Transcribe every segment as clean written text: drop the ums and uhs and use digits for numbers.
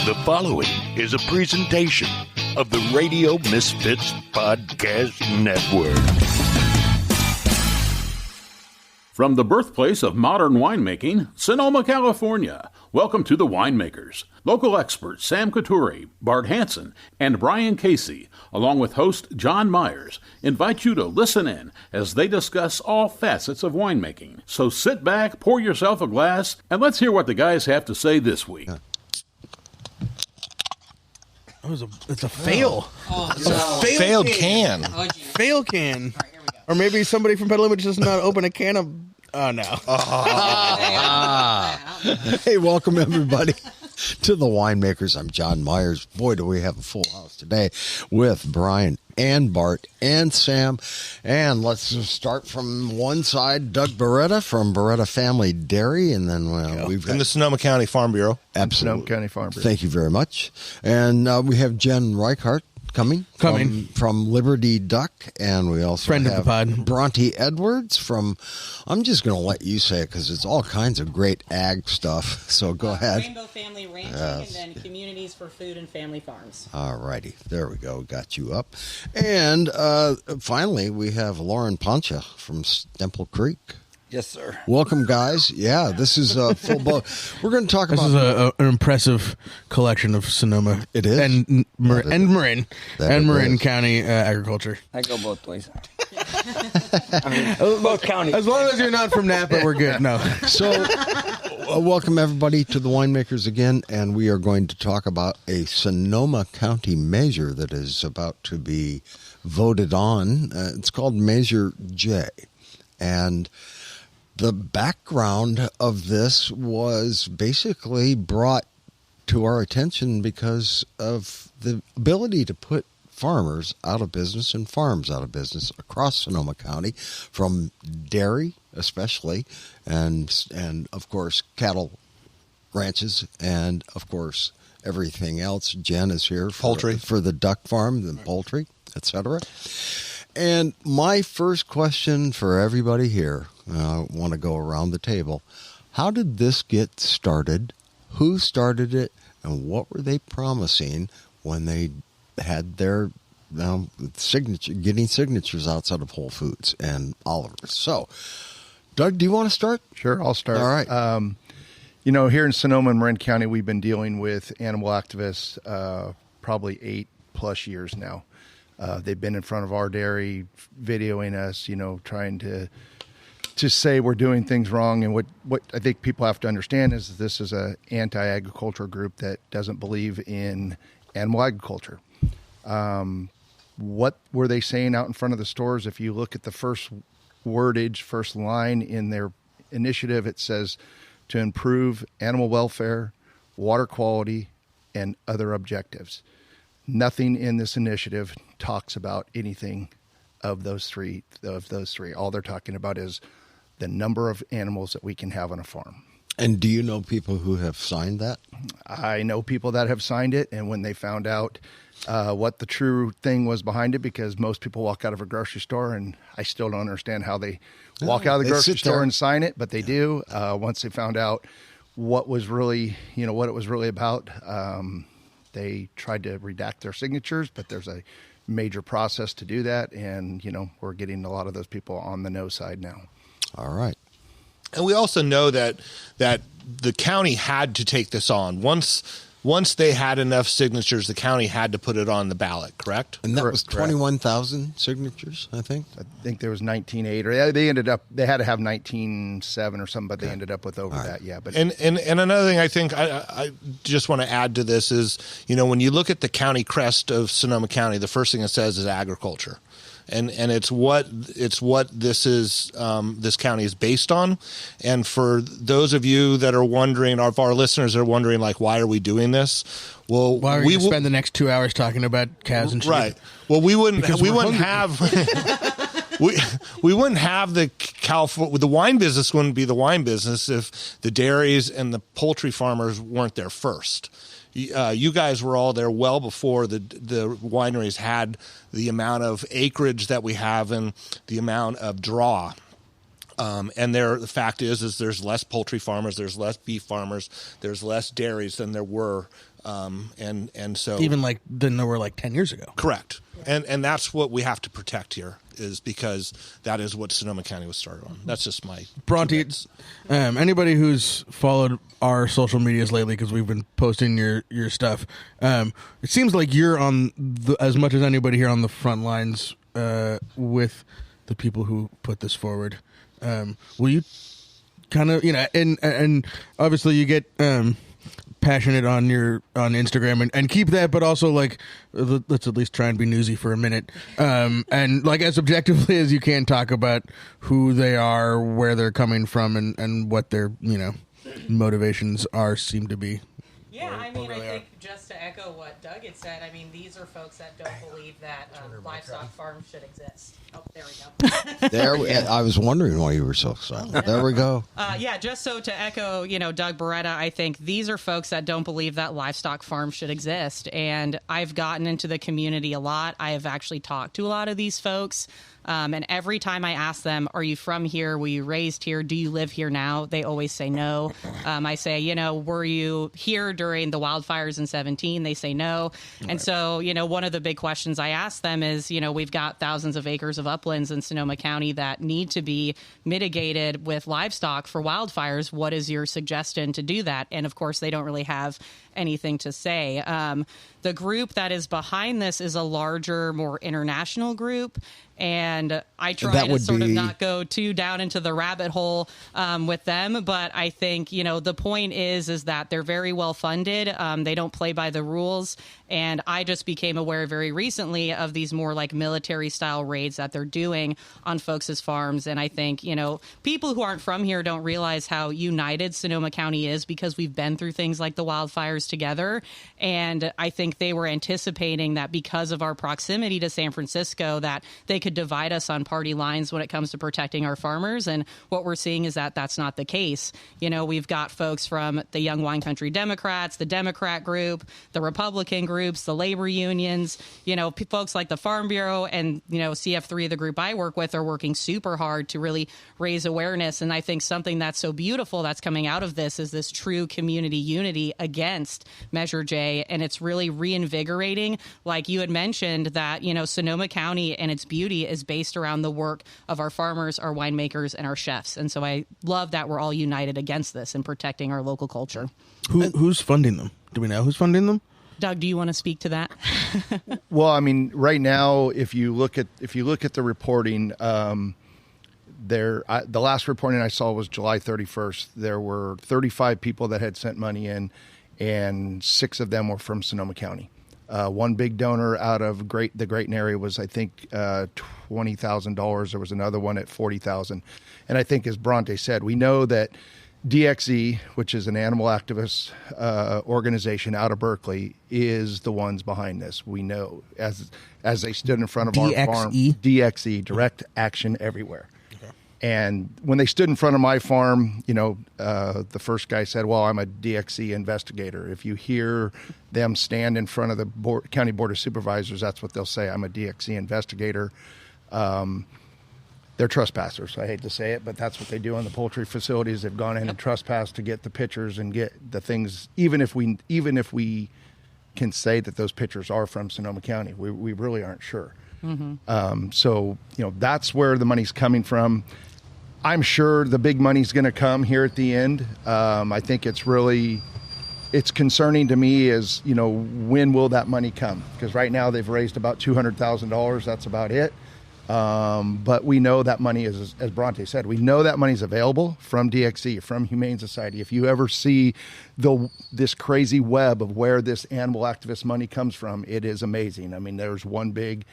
The following is a presentation of the Radio Misfits Podcast Network. From the birthplace of modern winemaking, Sonoma, California, welcome to The Winemakers. Local experts Sam Couturi, Bart Hansen, and Brian Casey, along with host John Myers, invite you to listen in as they discuss all facets of winemaking. So sit back, pour yourself a glass, and let's hear what the guys have to say this week. It's a fail. It's a failed can. Fail can. Or maybe somebody from Petaluma just not open a can of... Oh, no. Hey, welcome, everybody, to The Winemakers. I'm John Myers. Boy, do we have a full house today with Brian and Bart and Sam. And let's just start from one side, Doug Beretta from Beretta Family Dairy. And then we've got... In the Sonoma County Farm Bureau. Absolutely. Sonoma County Farm Bureau. Thank you very much. And we have Jen Reichardt coming. From Liberty Duck, and we also Friend have of the pod. Bronte Edwards from, I'm just going to let you say it because it's all kinds of great ag stuff, so go ahead. Rainbow Family Ranching, yes. And then Communities for Food and Family Farms. All righty, there we go, got you up. And finally, we have Loren Poncia from Stemple Creek. Yes, sir. Welcome, guys. Yeah, this is a full boat. We're going to talk about... This is an impressive collection of Sonoma. It is. And Marin County agriculture. I go both ways. I mean, both counties. As long as you're not from Napa, we're good. No. So, welcome, everybody, to The Winemakers again, and we are going to talk about a Sonoma County measure that is about to be voted on. It's called Measure J. And... the background of this was basically brought to our attention because of the ability to put farmers out of business and farms out of business across Sonoma County, from dairy especially, and of course cattle ranches, and of course everything else. Jen is here for the duck farm, the poultry, etc. And my first question for everybody here, I want to go around the table. How did this get started? Who started it? And what were they promising when they had their getting signatures outside of Whole Foods and Oliver's? So, Doug, do you want to start? Sure, I'll start. All right. Here in Sonoma and Marin County, we've been dealing with animal activists probably 8+ years now. They've been in front of our dairy, videoing us, trying to say we're doing things wrong. And what I think people have to understand is this is an anti-agriculture group that doesn't believe in animal agriculture. What were they saying out in front of the stores? If you look at the first line in their initiative, it says to improve animal welfare, water quality, and other objectives. Nothing in this initiative talks about anything of those three. All they're talking about is the number of animals that we can have on a farm. And do you know people who have signed that? I know people that have signed it, and when they found out what the true thing was behind it, because most people walk out of a grocery store, and I still don't understand how they walk out of the grocery store and sign it, but they do. Once they found out what it was really about, they tried to redact their signatures, but there's a major process to do that, and we're getting a lot of those people on the no side now. All right. And we also know that the county had to take this on. Once they had enough signatures, the county had to put it on the ballot, correct? And that was 21,000 signatures, I think? I think there was 19,800, or they had to have 19,700 or something, but they ended up with over that, yeah. But And another thing I think I just want to add to this is, when you look at the county crest of Sonoma County, the first thing it says is agriculture. And it's what this is, this county is based on. And for those of you that are wondering, or if our listeners are wondering, like, why are we doing this? Well, why are we spend the next 2 hours talking about cows and sheep? Right. Well, we wouldn't have we wouldn't have the wine business wouldn't be the wine business if the dairies and the poultry farmers weren't there first. You guys were all there well before the wineries had the amount of acreage that we have and the amount of draw And the fact is there's less poultry farmers, there's less beef farmers, there's less dairies than there were. And so even than there were 10 years ago. Correct. And that's what we have to protect here, is because that is what Sonoma County was started on. That's just my Bronte. Anybody who's followed our social medias lately, because we've been posting your stuff, it seems like you're on as much as anybody here on the front lines with the people who put this forward. Will you kind of, and obviously you get passionate on Instagram and keep that, but also let's at least try and be newsy for a minute, and as objectively as you can talk about who they are, where they're coming from, and what their motivations seem to be. Yeah, I think just to echo what Doug had said, these are folks that don't believe that livestock farms should exist. Oh, there we go. I was wondering why you were so silent. There we go. Just so to echo, Doug Beretta, I think these are folks that don't believe that livestock farms should exist. And I've gotten into the community a lot. I have actually talked to a lot of these folks. And every time I ask them, are you from here? Were you raised here? Do you live here now? They always say no. I say, were you here during the wildfires in 2017? They say no. Right. And so, one of the big questions I ask them is, we've got thousands of acres of uplands in Sonoma County that need to be mitigated with livestock for wildfires. What is your suggestion to do that? And of course, they don't really have anything to say. The group that is behind this is a larger, more international group. And I try to sort of not go too down into the rabbit hole with them. But I think, the point is that they're very well funded. They don't play by the rules. And I just became aware very recently of these more military style raids that they're doing on folks' farms. And I think, people who aren't from here don't realize how united Sonoma County is, because we've been through things like the wildfires together. And I think they were anticipating that because of our proximity to San Francisco, that they could divide us on party lines when it comes to protecting our farmers. And what we're seeing is that that's not the case. We've got folks from the Young Wine Country Democrats, the Democrat group, the Republican groups, the labor unions, folks like the Farm Bureau and, CF3, the group I work with, are working super hard to really raise awareness. And I think something that's so beautiful that's coming out of this is this true community unity against Measure J. And it's really reinvigorating, like you had mentioned, that, Sonoma County and its beauty is based around the work of our farmers, our winemakers, and our chefs. And so I love that we're all united against this and protecting our local culture. Who's funding them? Do we know who's funding them? Doug, do you want to speak to that? Well, right now, if you look at the reporting, the last reporting I saw was July 31st. There were 35 people that had sent money in, and 6 of them were from Sonoma County. One big donor out of the Grayton area was, I think, $20,000. There was another one at $40,000. And I think, as Bronte said, we know that DXE, which is an animal activist organization out of Berkeley, is the ones behind this. We know, as they stood in front of our farm, DXE, Direct Action Everywhere. And when they stood in front of my farm, the first guy said, well, I'm a DXE investigator. If you hear them stand in front of the County Board of Supervisors, that's what they'll say. I'm a DXE investigator. They're trespassers. I hate to say it, but that's what they do on the poultry facilities. They've gone in and trespassed to get the pictures and get the things, even if we can say that those pictures are from Sonoma County. We really aren't sure. Mm-hmm. So, that's where the money's coming from. I'm sure the big money's going to come here at the end. I think it's concerning to me is, when will that money come? Because right now they've raised about $200,000. That's about it. But we know that money is, as Bronte said, we know that money's available from DXE, from Humane Society. If you ever see this crazy web of where this animal activist money comes from, it is amazing. There's one big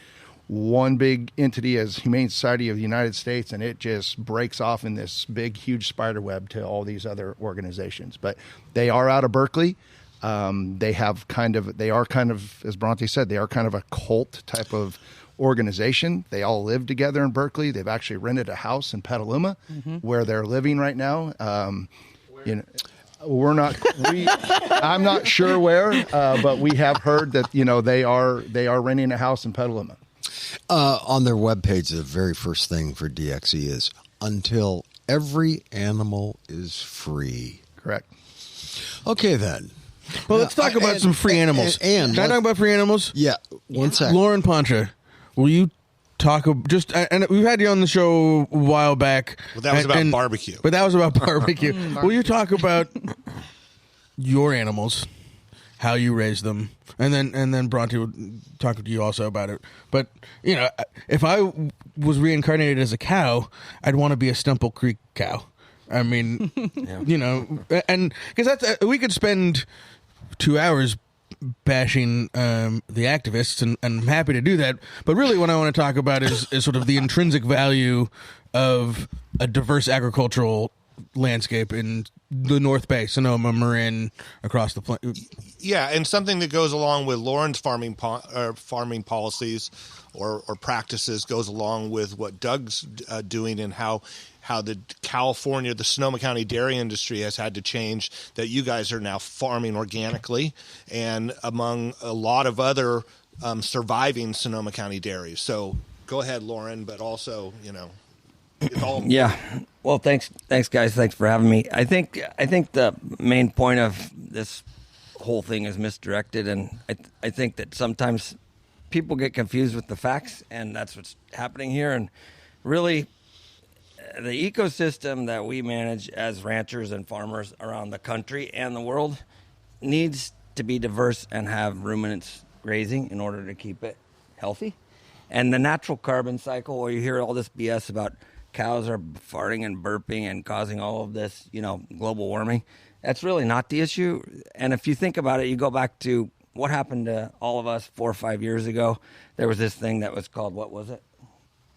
entity as Humane Society of the United States, and it just breaks off in this big, huge spider web to all these other organizations. But they are out of Berkeley. They are kind of, as Bronte said, they are kind of a cult type of organization. They all live together in Berkeley. They've actually rented a house in Petaluma, where they're living right now. I'm not sure where, but we have heard that, they are renting a house in Petaluma. On their webpage, the very first thing for DXE is, until every animal is free. Correct. Okay, then. Well, let's talk about some free animals. And Can I talk about free animals? Yeah, one second. Loren Poncia, will you talk and we've had you on the show a while back. Well, that was about barbecue. But that was about barbecue. Will you talk about your animals, how you raise them, and then Bronte would talk to you also about it. But if I was reincarnated as a cow, I'd want to be a Stemple Creek cow. I mean, and because we could spend 2 hours bashing the activists, and I'm happy to do that. But really, what I want to talk about is sort of the intrinsic value of a diverse agricultural landscape in the North Bay, Sonoma, Marin, across the plain. Yeah, and something that goes along with Loren's farming policies or practices goes along with what Doug's doing, and how the Sonoma County dairy industry has had to change, that you guys are now farming organically, and among a lot of other surviving Sonoma County dairies. So go ahead, Loren, but also, it's all... Yeah. Well, thanks guys. Thanks for having me. I think the main point of this whole thing is misdirected, and I think that sometimes people get confused with the facts, and that's what's happening here. And really, the ecosystem that we manage as ranchers and farmers around the country and the world needs to be diverse and have ruminants grazing in order to keep it healthy. And the natural carbon cycle, where you hear all this BS about cows are farting and burping and causing all of this, global warming, that's really not the issue. And if you think about it, you go back to what happened to all of us 4 or 5 years ago. There was this thing that was called, what was it?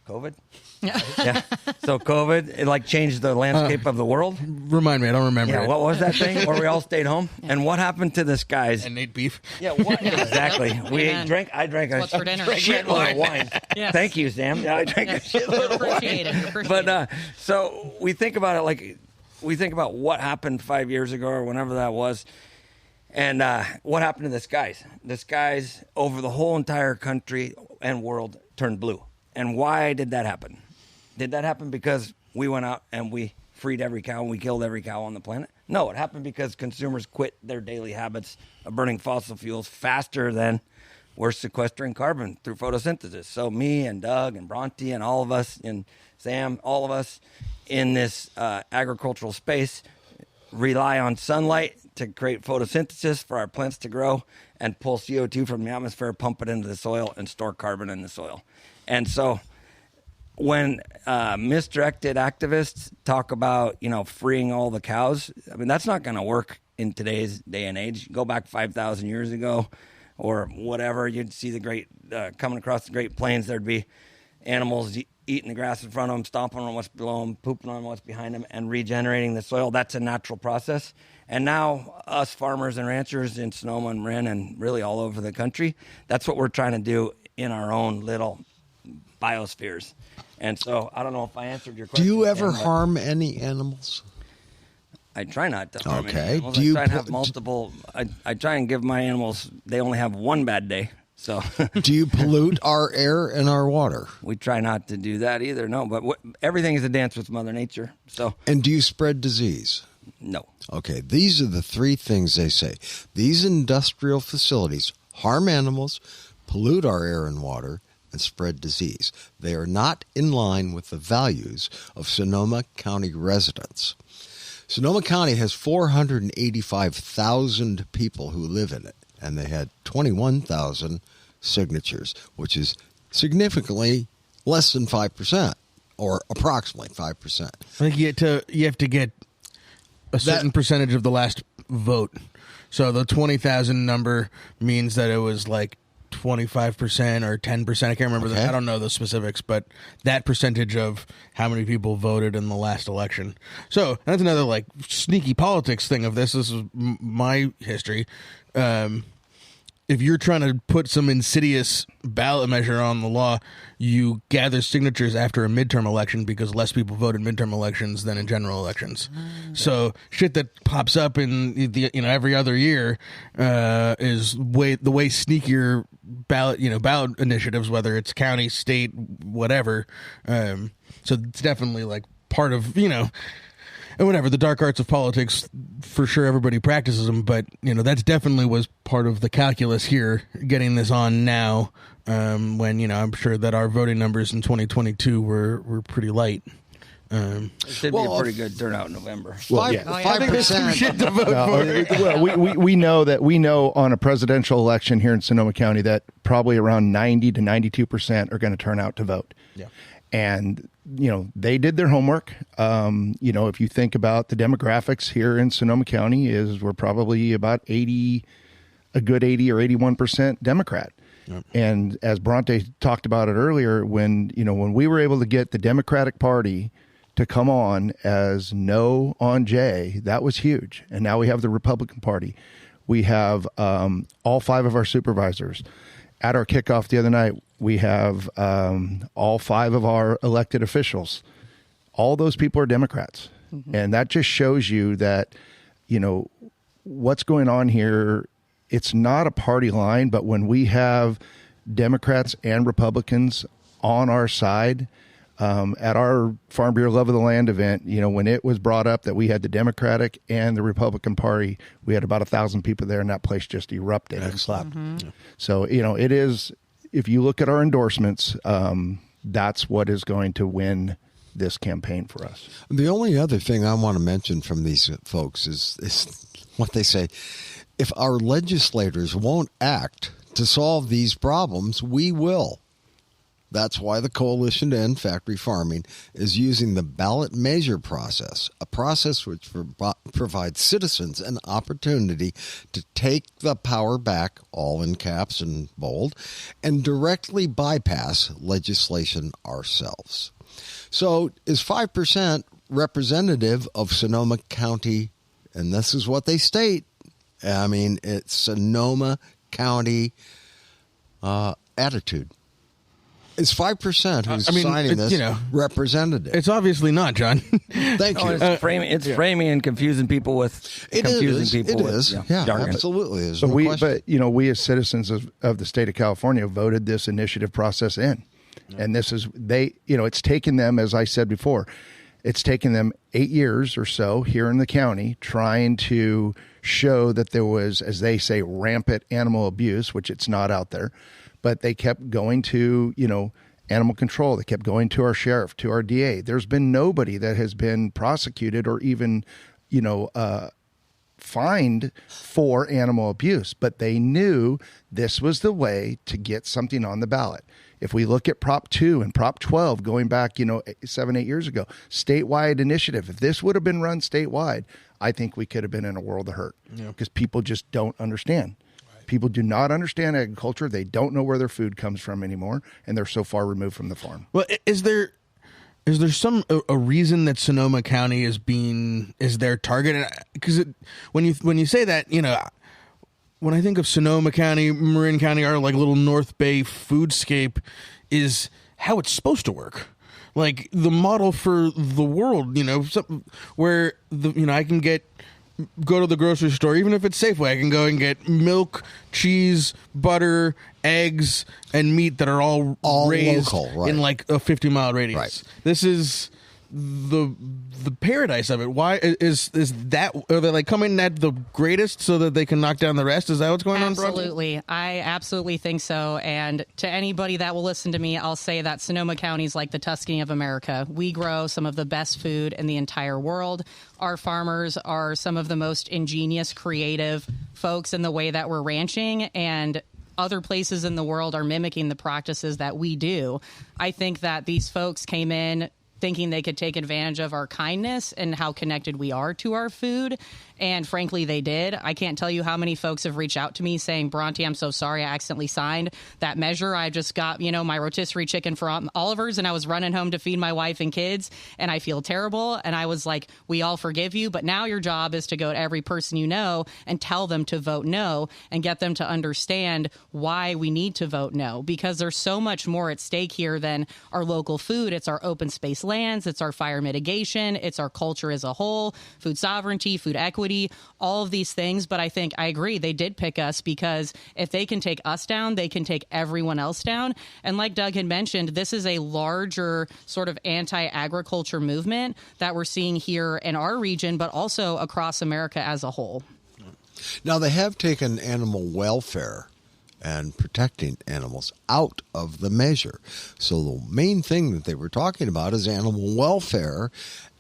COVID? Yeah. So COVID, it changed the landscape of the world. Remind me, I don't remember. Yeah, what was that thing where we all stayed home? Yeah. And what happened to the skies? And ate beef. Yeah, what exactly? I drank a shitload of wine. Yes. Thank you, Sam. Yeah, I drank a shitload of wine. But so we think about it we think about what happened 5 years ago or whenever that was. And what happened to the skies? The skies over the whole entire country and world turned blue. And why did that happen? Did that happen because we went out and we freed every cow and we killed every cow on the planet? No, it happened because consumers quit their daily habits of burning fossil fuels faster than we're sequestering carbon through photosynthesis. So me and Doug and Bronte and all of us, and Sam, all of us in this agricultural space rely on sunlight to create photosynthesis for our plants to grow and pull CO2 from the atmosphere, pump it into the soil, and store carbon in the soil. And so when misdirected activists talk about, freeing all the cows, I mean, that's not going to work in today's day and age. Go back 5,000 years ago or whatever, you'd see coming across the Great Plains, there'd be animals eating the grass in front of them, stomping on what's below them, pooping on what's behind them, and regenerating the soil. That's a natural process. And now us farmers and ranchers in Sonoma and Marin and really all over the country, that's what we're trying to do in our own little biospheres. And so I don't know if I answered your question. Do you ever harm any animals? I try not to harm any Okay. animals. I try and have multiple. I try and give my animals, they only have one bad day. So do you pollute our air and our water? We try not to do that either. No, but everything is a dance with Mother Nature. So. And do you spread disease? No. Okay, these are the three things they say. These industrial facilities harm animals, pollute our air and water, and spread disease. They are not in line with the values of Sonoma County residents. Sonoma County has 485,000 people who live in it, and they had 21,000 signatures, which is significantly less than 5%, or approximately 5%. I think you have to get a certain percentage of the last vote. So the 20,000 number means that it was 25% or 10%. I can't remember. I don't know the specifics, but that percentage of how many people voted in the last election. So that's another sneaky politics thing of this. This is my history. If you're trying to put some insidious ballot measure on the law, you gather signatures after a midterm election because less people vote in midterm elections than in general elections. So shit that pops up in every other year is the way sneakier ballot initiatives, whether it's county, state, whatever. So it's definitely part of, and whatever, the dark arts of politics, for sure everybody practices them, but, that's definitely was part of the calculus here, getting this on now, when, I'm sure that our voting numbers in 2022 were pretty light. It should be a pretty good turnout in November. 5%. Well, we know on a presidential election here in Sonoma County that probably around 90 to 92% are going to turn out to vote. Yeah. And, they did their homework. If you think about the demographics here in Sonoma County we're probably about a good 80 or 81% Democrat. Yep. And as Bronte talked about it earlier, when we were able to get the Democratic Party to come on as no on J, that was huge. And now we have the Republican Party. We have all 5 of our supervisors. At our kickoff the other night, we have all 5 of our elected officials. All those people are Democrats. Mm-hmm. And that just shows you that, what's going on here, it's not a party line, but when we have Democrats and Republicans on our side, at our Farm Bureau Love of the Land event, when it was brought up that we had the Democratic and the Republican Party, we had about 1,000 people there, and that place just erupted. Excellent. Mm-hmm. Yeah. So, it is, if you look at our endorsements, that's what is going to win this campaign for us. The only other thing I want to mention from these folks is what they say. If our legislators won't act to solve these problems, we will. That's why the Coalition to End Factory Farming is using the ballot measure process, a process which provides citizens an opportunity to take the power back, all in caps and bold, and directly bypass legislation ourselves. So is 5% representative of Sonoma County, and this is what they state. I mean, it's Sonoma County attitude. It's 5% who's signing this representative. It's obviously not, John. Thank you. It's framing and confusing people with It is. Yeah, absolutely is. But we as citizens of the state of California voted this initiative process in. Yeah. And this is, it's taken them, as I said before, it's taken them 8 years or so here in the county trying to show that there was, as they say, rampant animal abuse, which it's not out there. But they kept going to, animal control. They kept going to our sheriff, to our DA. There's been nobody that has been prosecuted or even, fined for animal abuse. But they knew this was the way to get something on the ballot. If we look at Prop 2 and Prop 12 going back, 7-8 years ago, statewide initiative, if this would have been run statewide, I think we could have been in a world of hurt because people just don't understand. People do not understand agriculture. They don't know where their food comes from anymore, and they're so far removed from the farm. Well, is there some a reason that Sonoma County is their target? Because when you say that, when I think of Sonoma County, Marin County, our like little North Bay foodscape is how it's supposed to work. Like the model for the world, where I can go to the grocery store, even if it's Safeway, I can go and get milk, cheese, butter, eggs, and meat that are all raised local, right, in like a 50-mile radius. Right. This is the paradise of it. Why is that? Are they like coming at the greatest so that they can knock down the rest? Is that what's going on? Absolutely. I absolutely think so. And to anybody that will listen to me, I'll say that Sonoma County is like the Tuscany of America. We grow some of the best food in the entire world. Our farmers are some of the most ingenious, creative folks in the way that we're ranching, and other places in the world are mimicking the practices that we do. I think that these folks came in thinking they could take advantage of our kindness and how connected we are to our food. And frankly, they did. I can't tell you how many folks have reached out to me saying, Bronte, I'm so sorry I accidentally signed that measure. I just got, my rotisserie chicken from Oliver's and I was running home to feed my wife and kids and I feel terrible. And I was like, we all forgive you. But now your job is to go to every person you know and tell them to vote no and get them to understand why we need to vote no, because there's so much more at stake here than our local food. It's our open space lands. It's our fire mitigation. It's our culture as a whole, food sovereignty, food equity. equity, all of these things. But I think I agree. They did pick us because if they can take us down, they can take everyone else down. And like Doug had mentioned, this is a larger sort of anti-agriculture movement that we're seeing here in our region, but also across America as a whole. Now, they have taken animal welfare and protecting animals out of the measure. So the main thing that they were talking about is animal welfare,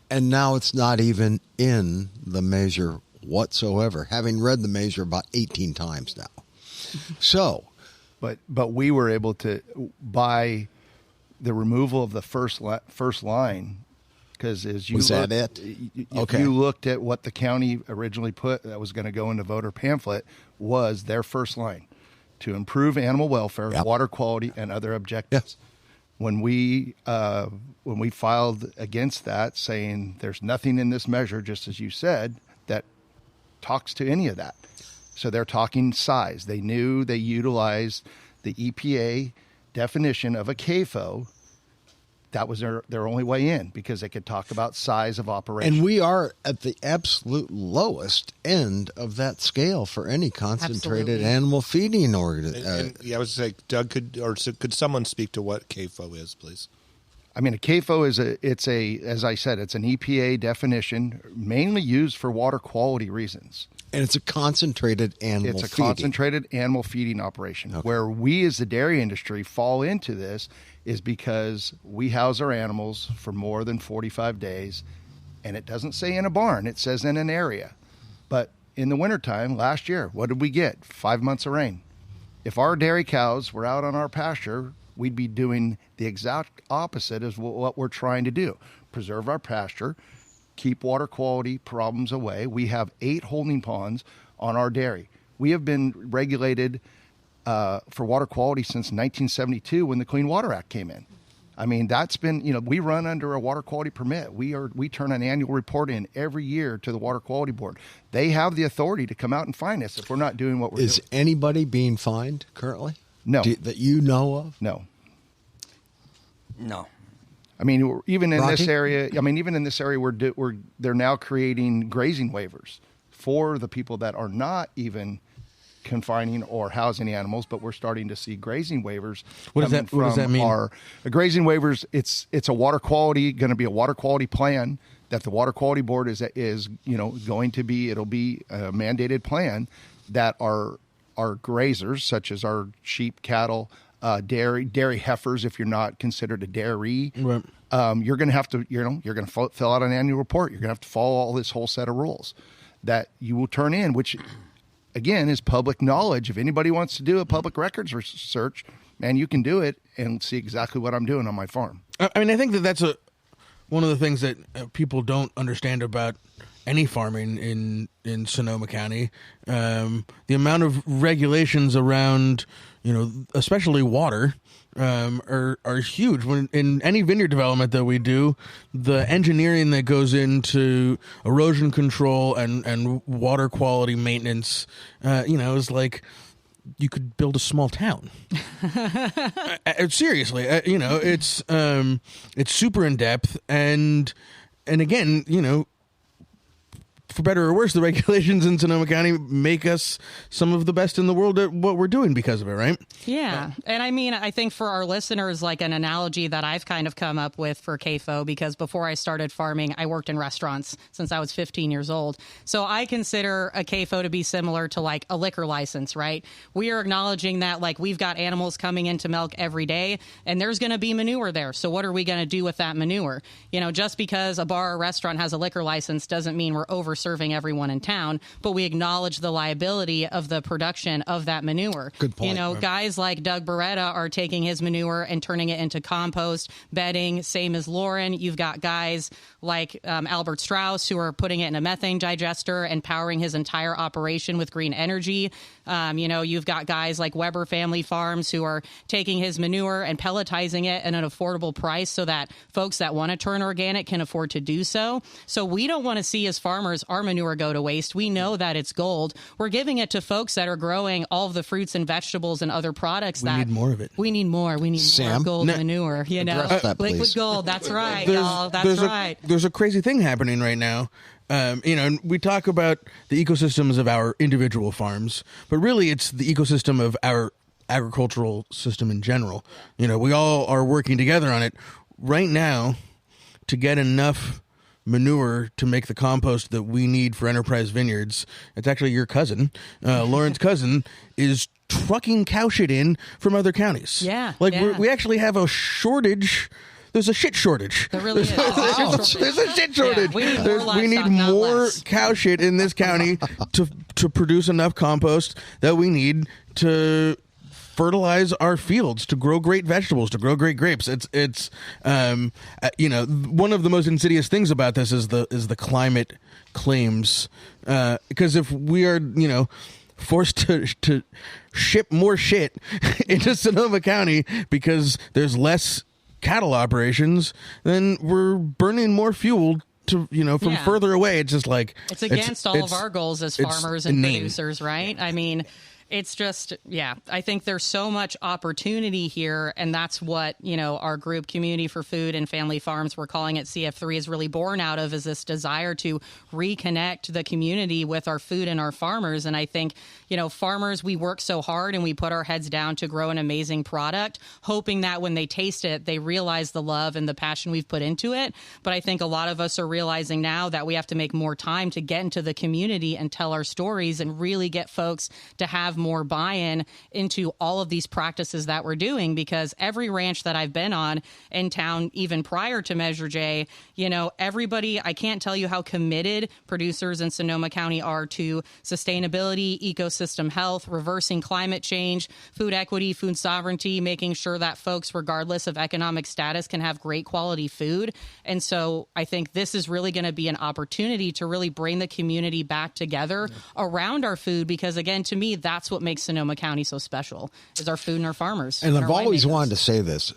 and now it's not even in the measure whatsoever, having read the measure about 18 times now. So, but we were able to, by the removal of the first line, because as you was that it? If you looked at what the county originally put that was going to go into voter pamphlet, was their first line to improve animal welfare, water quality, and other objectives. When we filed against that, saying there's nothing in this measure, just as you said, that talks to any of that. So they're talking size. They knew they utilized the EPA definition of a CAFO. That was their only way in, because they could talk about size of operation. And we are at the absolute lowest end of that scale for any concentrated animal feeding organization. I was like, Doug, could someone speak to what CAFO is, please? I mean, a CAFO is as I said, it's an EPA definition mainly used for water quality reasons. And it's a concentrated animal feeding. It's a concentrated animal feeding operation. Okay. Where we as the dairy industry fall into this is because we house our animals for more than 45 days, and it doesn't say in a barn, it says in an area. But in the wintertime, last year, what did we get? 5 months of rain. If our dairy cows were out on our pasture, we'd be doing the exact opposite of what we're trying to do. Preserve our pasture, keep water quality problems away. We have 8 holding ponds on our dairy. We have been regulated for water quality since 1972 when the Clean Water Act came in. I mean, that's been, we run under a water quality permit. We turn an annual report in every year to the Water Quality Board. They have the authority to come out and fine us if we're not doing what we're doing. Is anybody being fined currently? No. That you know of? No. No. I mean, even in this area, they're now creating grazing waivers for the people that are not even confining or housing animals, but we're starting to see grazing waivers. What does that mean? Our grazing waivers, it's a water quality, going to be a water quality plan that the Water Quality Board is going to be. It'll be a mandated plan that our grazers, such as our sheep, cattle, dairy heifers, if you're not considered a dairy, right. You're going to have to, you're going to fill out an annual report. You're going to have to follow all this whole set of rules that you will turn in, which again is public knowledge. If anybody wants to do a public records search, man, you can do it and see exactly what I'm doing on my farm. I mean, I think that's one of the things that people don't understand about any farming in Sonoma County. The amount of regulations around, especially water, are huge. When in any vineyard development that we do, the engineering that goes into erosion control and water quality maintenance, is like you could build a small town. Seriously, it's super in depth, and again, for better or worse, the regulations in Sonoma County make us some of the best in the world at what we're doing because of it, right? Yeah. And I mean, I think for our listeners, like an analogy that I've kind of come up with for CAFO, because before I started farming, I worked in restaurants since I was 15 years old. So I consider a CAFO to be similar to like a liquor license, right? We are acknowledging that like we've got animals coming into milk every day and there's going to be manure there. So what are we going to do with that manure? Just because a bar or restaurant has a liquor license doesn't mean we're over serving everyone in town, but we acknowledge the liability of the production of that manure. Good point. Right. Guys like Doug Beretta are taking his manure and turning it into compost, bedding, same as Loren. You've got guys like Albert Strauss who are putting it in a methane digester and powering his entire operation with green energy. You've got guys like Weber Family Farms who are taking his manure and pelletizing it at an affordable price so that folks that want to turn organic can afford to do so. So we don't want to see as farmers our manure go to waste. We know that it's gold. We're giving it to folks that are growing all of the fruits and vegetables and other products. We need more of it. We need more. We need more gold manure. That, liquid gold. That's right, y'all. That's right. There's a crazy thing happening right now. And we talk about the ecosystems of our individual farms, but really it's the ecosystem of our agricultural system in general. We all are working together on it right now to get enough manure to make the compost that we need for Enterprise Vineyards. It's actually your cousin, Loren's cousin, is trucking cow shit in from other counties. Yeah. We actually have a shortage. There's a shit shortage. There really is. There's a shit shortage. Yeah, we need more cow shit in this county to produce enough compost that we need to fertilize our fields, to grow great vegetables, to grow great grapes. It's one of the most insidious things about this is the climate claims, because if we are forced to ship more shit into Sonoma County because there's less cattle operations, then we're burning more fuel to from further away. It's just like it's against all of our goals as farmers and producers, right? I mean, it's just, I think there's so much opportunity here, and that's what, our group, Community for Food and Family Farms, we're calling it CF3, is really born out of, is this desire to reconnect the community with our food and our farmers. And I think, farmers, we work so hard and we put our heads down to grow an amazing product, hoping that when they taste it, they realize the love and the passion we've put into it. But I think a lot of us are realizing now that we have to make more time to get into the community and tell our stories and really get folks to have more buy-in into all of these practices that we're doing, because every ranch that I've been on in town, even prior to Measure J, everybody, I can't tell you how committed producers in Sonoma County are to sustainability, ecosystem health, reversing climate change, food equity, food sovereignty, making sure that folks, regardless of economic status, can have great quality food. And so I think this is really going to be an opportunity to really bring the community back together around our food, because again, to me, that's what makes Sonoma County so special, is our food and our farmers. And I've always wanted to say this.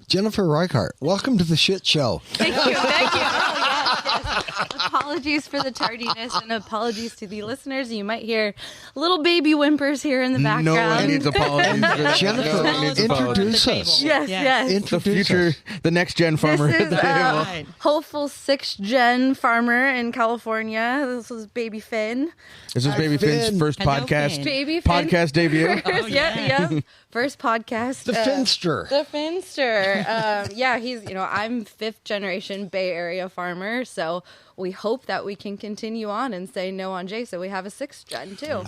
Jennifer Reichardt, welcome to the shit show. Thank you. Yes. Apologies for the tardiness, and apologies to the listeners. You might hear little baby whimpers here in the background. No one needs apologies. Jennifer, introduce us. Yes. The next gen farmer at the table. Hopeful 6th gen farmer in California. This was Baby Finn. Is this Baby Finn's first podcast? Baby Finn. Podcast debut? Yeah. First podcast. The Finster. He's, I'm 5th generation Bay Area farmer, so we hope that we can continue on and say no on Jay, so we have a 6th gen too.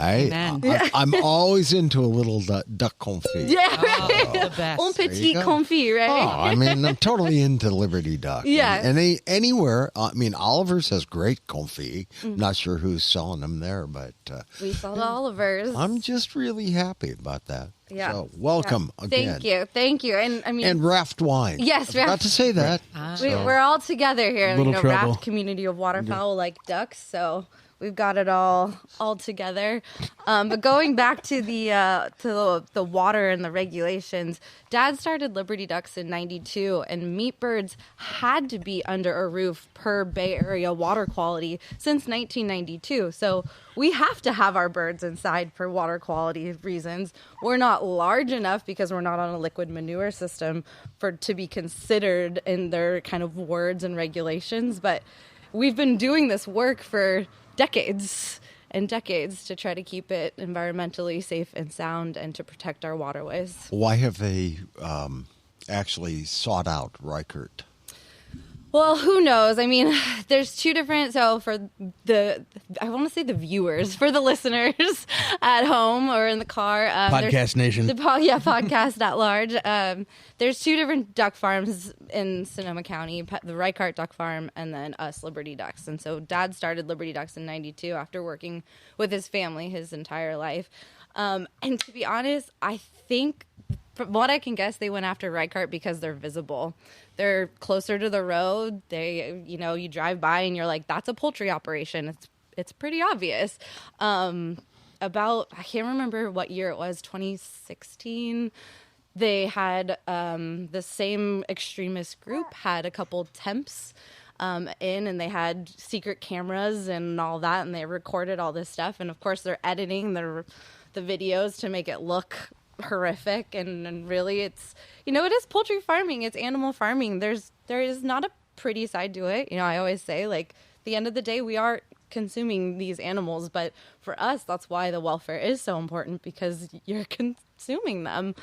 I'm always into a little duck confit. Yeah. The best. Un petit confit, right? I'm totally into Liberty Duck. Yeah. And anywhere, Oliver's has great confit. Not sure who's selling them there, but we sell to Oliver's. I'm just really happy about that. Yeah. So welcome again. Thank you. And Raft Wine. Yes, I forgot to say that. We're all together here. Trouble. Raft community of waterfowl like ducks. So we've got it all together. But going back to the water and the regulations, Dad started Liberty Ducks in '92, and meat birds had to be under a roof per Bay Area water quality since 1992. So we have to have our birds inside for water quality reasons. We're not large enough because we're not on a liquid manure system to be considered in their kind of words and regulations. But we've been doing this work for decades and decades to try to keep it environmentally safe and sound and to protect our waterways. Why have they actually sought out Reichardt? Well, who knows? There's two different, so for I want to say the viewers, for the listeners at home or in the car. Podcast Nation. Podcast at large. There's two different duck farms in Sonoma County, the Reichardt Duck Farm and then us, Liberty Ducks. And so Dad started Liberty Ducks in '92 after working with his family his entire life. And to be honest, I think, from what I can guess, they went after Reichardt because they're visible. They're closer to the road. They, you drive by and you're like, that's a poultry operation. It's pretty obvious. I can't remember what year it was, 2016. They had the same extremist group had a couple temps in, and they had secret cameras and all that, and they recorded all this stuff. And of course, they're editing the videos to make it look horrific, and really it's it is poultry farming, it's animal farming. There is not a pretty side to it. I always say, like, the end of the day, we are consuming these animals, but for us, that's why the welfare is so important, because you're consuming them.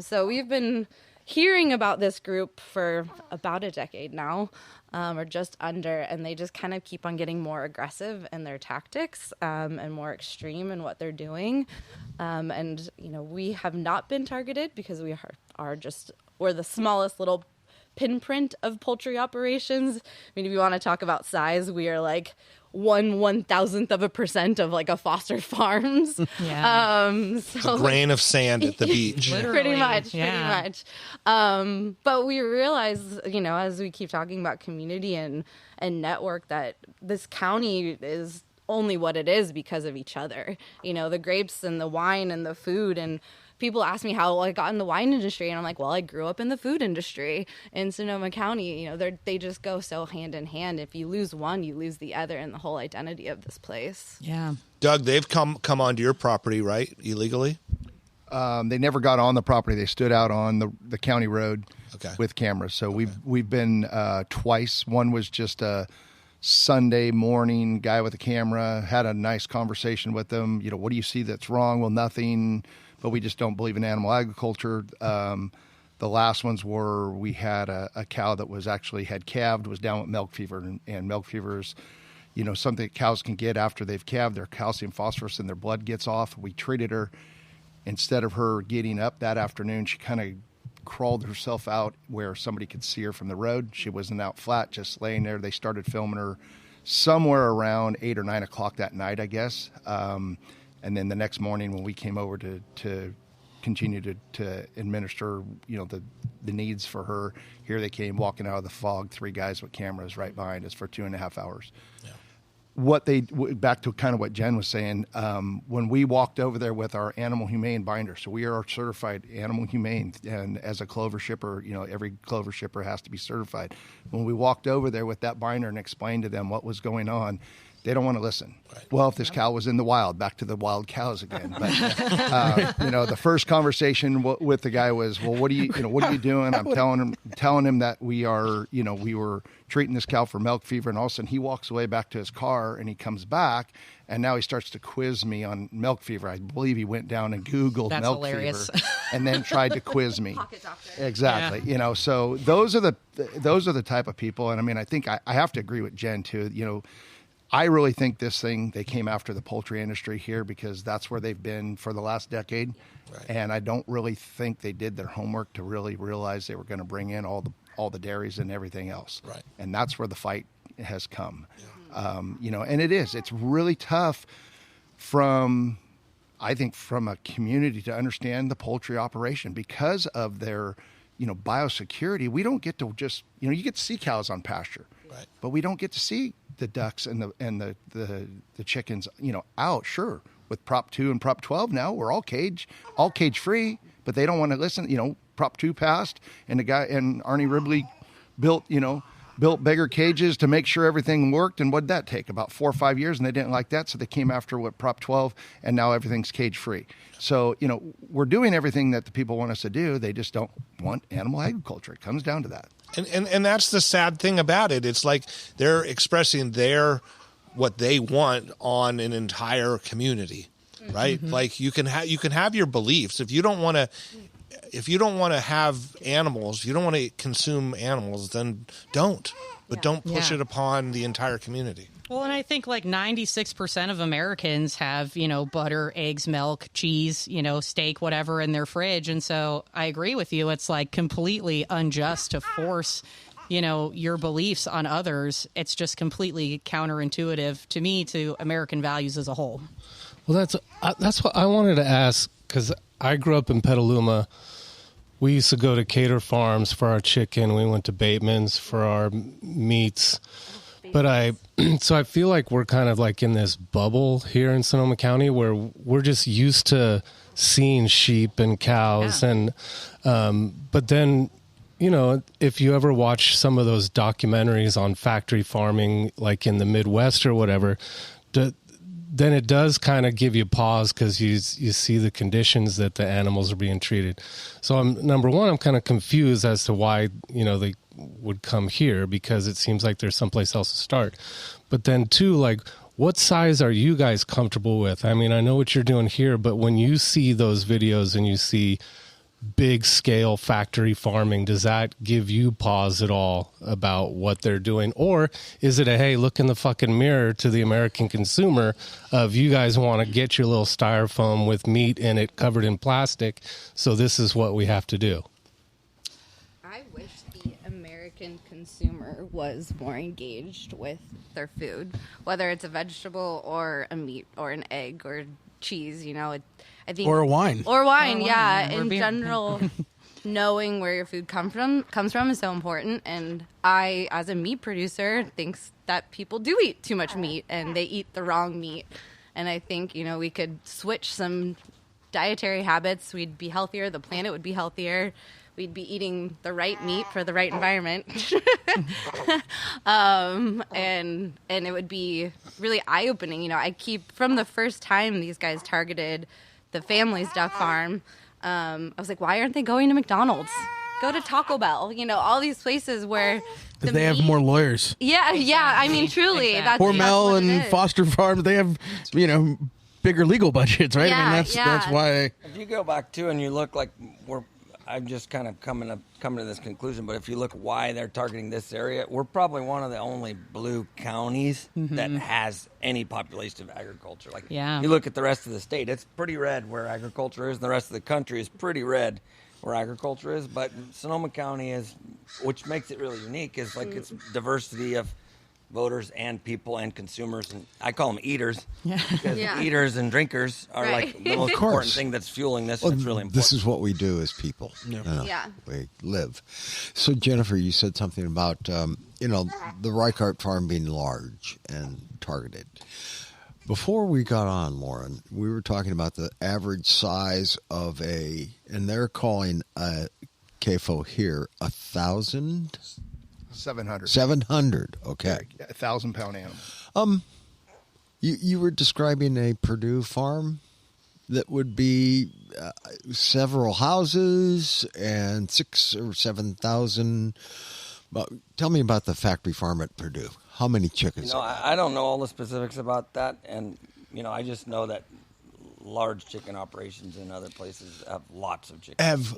So we've been hearing about this group for about a decade now, or just under, and they just kind of keep on getting more aggressive in their tactics, and more extreme in what they're doing. And, we have not been targeted because we we're the smallest little pinprint of poultry operations. I mean, if you want to talk about size, we are like 1/1000% of like a Foster Farms. Yeah. So a grain of sand at the beach. Pretty much. But we realize, as we keep talking about community and network, that this county is only what it is because of each other. The grapes and the wine and the food, and people ask me how I got in the wine industry, and I'm like, well, I grew up in the food industry in Sonoma County. They just go so hand in hand. If you lose one, you lose the other, and the whole identity of this place. Yeah. Doug, they've come onto your property, right? Illegally? They never got on the property. They stood out on the county road with cameras. So we've been twice. One was just a Sunday morning guy with a camera, had a nice conversation with them. What do you see that's wrong? Well, nothing. But we just don't believe in animal agriculture. The last ones were, we had a cow that was actually had calved, was down with milk fever, and milk fever is, something that cows can get after they've calved. Their calcium, phosphorus in their blood gets off. We treated her. Instead of her getting up that afternoon, she kind of crawled herself out where somebody could see her from the road. She wasn't out flat, just laying there. They started filming her somewhere around 8 or 9 o'clock that night, I guess. And then the next morning when we came over to continue to administer, the needs for her, here they came walking out of the fog, 3 guys with cameras right behind us for 2.5 hours. Yeah. Back to kind of what Jen was saying, when we walked over there with our animal humane binder, so we are certified animal humane, and as a clover shipper, every clover shipper has to be certified. When we walked over there with that binder and explained to them what was going on, they don't want to listen. Right. Well, if this cow was in the wild, back to the wild cows again. But the first conversation with the guy was, well, what are you doing? I'm telling him that we were treating this cow for milk fever, and all of a sudden he walks away back to his car, and he comes back, and now he starts to quiz me on milk fever. I believe he went down and Googled milk fever, and then tried to quiz me. Pocket doctor. Exactly. Yeah. So those are the type of people, and I mean, I think I have to agree with Jen too. I really think they came after the poultry industry here because that's where they've been for the last decade. Right. And I don't really think they did their homework to really realize they were going to bring in all the dairies and everything else. Right. And that's where the fight has come. Yeah. And it's really tough from a community to understand the poultry operation because of their, biosecurity. We don't get to just, you get to see cows on pasture, right, but we don't get to see the ducks and the chickens, out. Sure, with Prop 2 and Prop 12 now, we're all cage free, but they don't want to listen. Prop 2 passed, and the guy and Arnie Ribley built bigger cages to make sure everything worked. And what'd that take? About 4 or 5 years, and they didn't like that, so they came after what Prop 12, and now everything's cage free. So we're doing everything that the people want us to do. They just don't want animal agriculture. It comes down to that. And that's the sad thing about it. It's like they're expressing what they want on an entire community, right? Mm-hmm. Like you can have your beliefs. If you don't want to have animals, if you don't want to consume animals, then don't. But don't push it upon the entire community. Well, and I think like 96% of Americans have, butter, eggs, milk, cheese, steak, whatever in their fridge. And so I agree with you. It's like completely unjust to force, your beliefs on others. It's just completely counterintuitive to me, to American values as a whole. Well, that's what I wanted to ask, because I grew up in Petaluma. We used to go to Cater Farms for our chicken. We went to Bateman's for our meats. But I feel like we're kind of like in this bubble here in Sonoma County where we're just used to seeing sheep and cows. Yeah. And, but then, if you ever watch some of those documentaries on factory farming, like in the Midwest or whatever, then it does kind of give you pause because you see the conditions that the animals are being treated. So number one, I'm kind of confused as to why, would come here because it seems like there's someplace else to start. But then too, like, what size are you guys comfortable with? I mean, I know what you're doing here, but when you see those videos and you see big scale factory farming, does that give you pause at all about what they're doing? Or is it a, hey, look in the fucking mirror to the American consumer of you guys want to get your little styrofoam with meat in it covered in plastic, so this is what we have to do? I wish the American consumer was more engaged with their food, whether it's a vegetable or a meat or an egg or cheese, you know, I think, or a wine. Or wine, yeah. In general, knowing where your food comes from is so important. And I, as a meat producer, thinks that people do eat too much meat and they eat the wrong meat. And I think, you know, we could switch some dietary habits. We'd be healthier. The planet would be healthier. We'd be eating the right meat for the right environment. And it would be really eye-opening. You know, from the first time these guys targeted the family's duck farm, I was like, why aren't they going to McDonald's? Go to Taco Bell. You know, all these places where they have more lawyers. Yeah, yeah. I mean, truly. Exactly. Hormel and Foster Farms, they have, you know, bigger legal budgets, right? Yeah, I mean, that's why. If you go back to and you look like I'm just kind of coming to this conclusion, but if you look why they're targeting this area, we're probably one of the only blue counties that has any population of agriculture. Like, you look at the rest of the state, it's pretty red where agriculture is, and the rest of the country is pretty red where agriculture is. But Sonoma County is, which makes it really unique, is like its diversity of voters and people and consumers, and I call them eaters, because eaters and drinkers are like the most important thing that's fueling this. Well, it's really important. This is what we do as people. We live. So Jennifer, you said something about you know, the Reichardt farm being large and targeted. Before we got on, Loren, we were talking about the average size of and they're calling a CAFO here 1,000. 700. 700, okay. 1,000-pound animal. You were describing a Purdue farm that would be several houses and 6,000 or 7,000. Tell me about the factory farm at Purdue. How many chickens? You know, I don't know all the specifics about that, and you know, I just know that large chicken operations in other places have lots of chickens.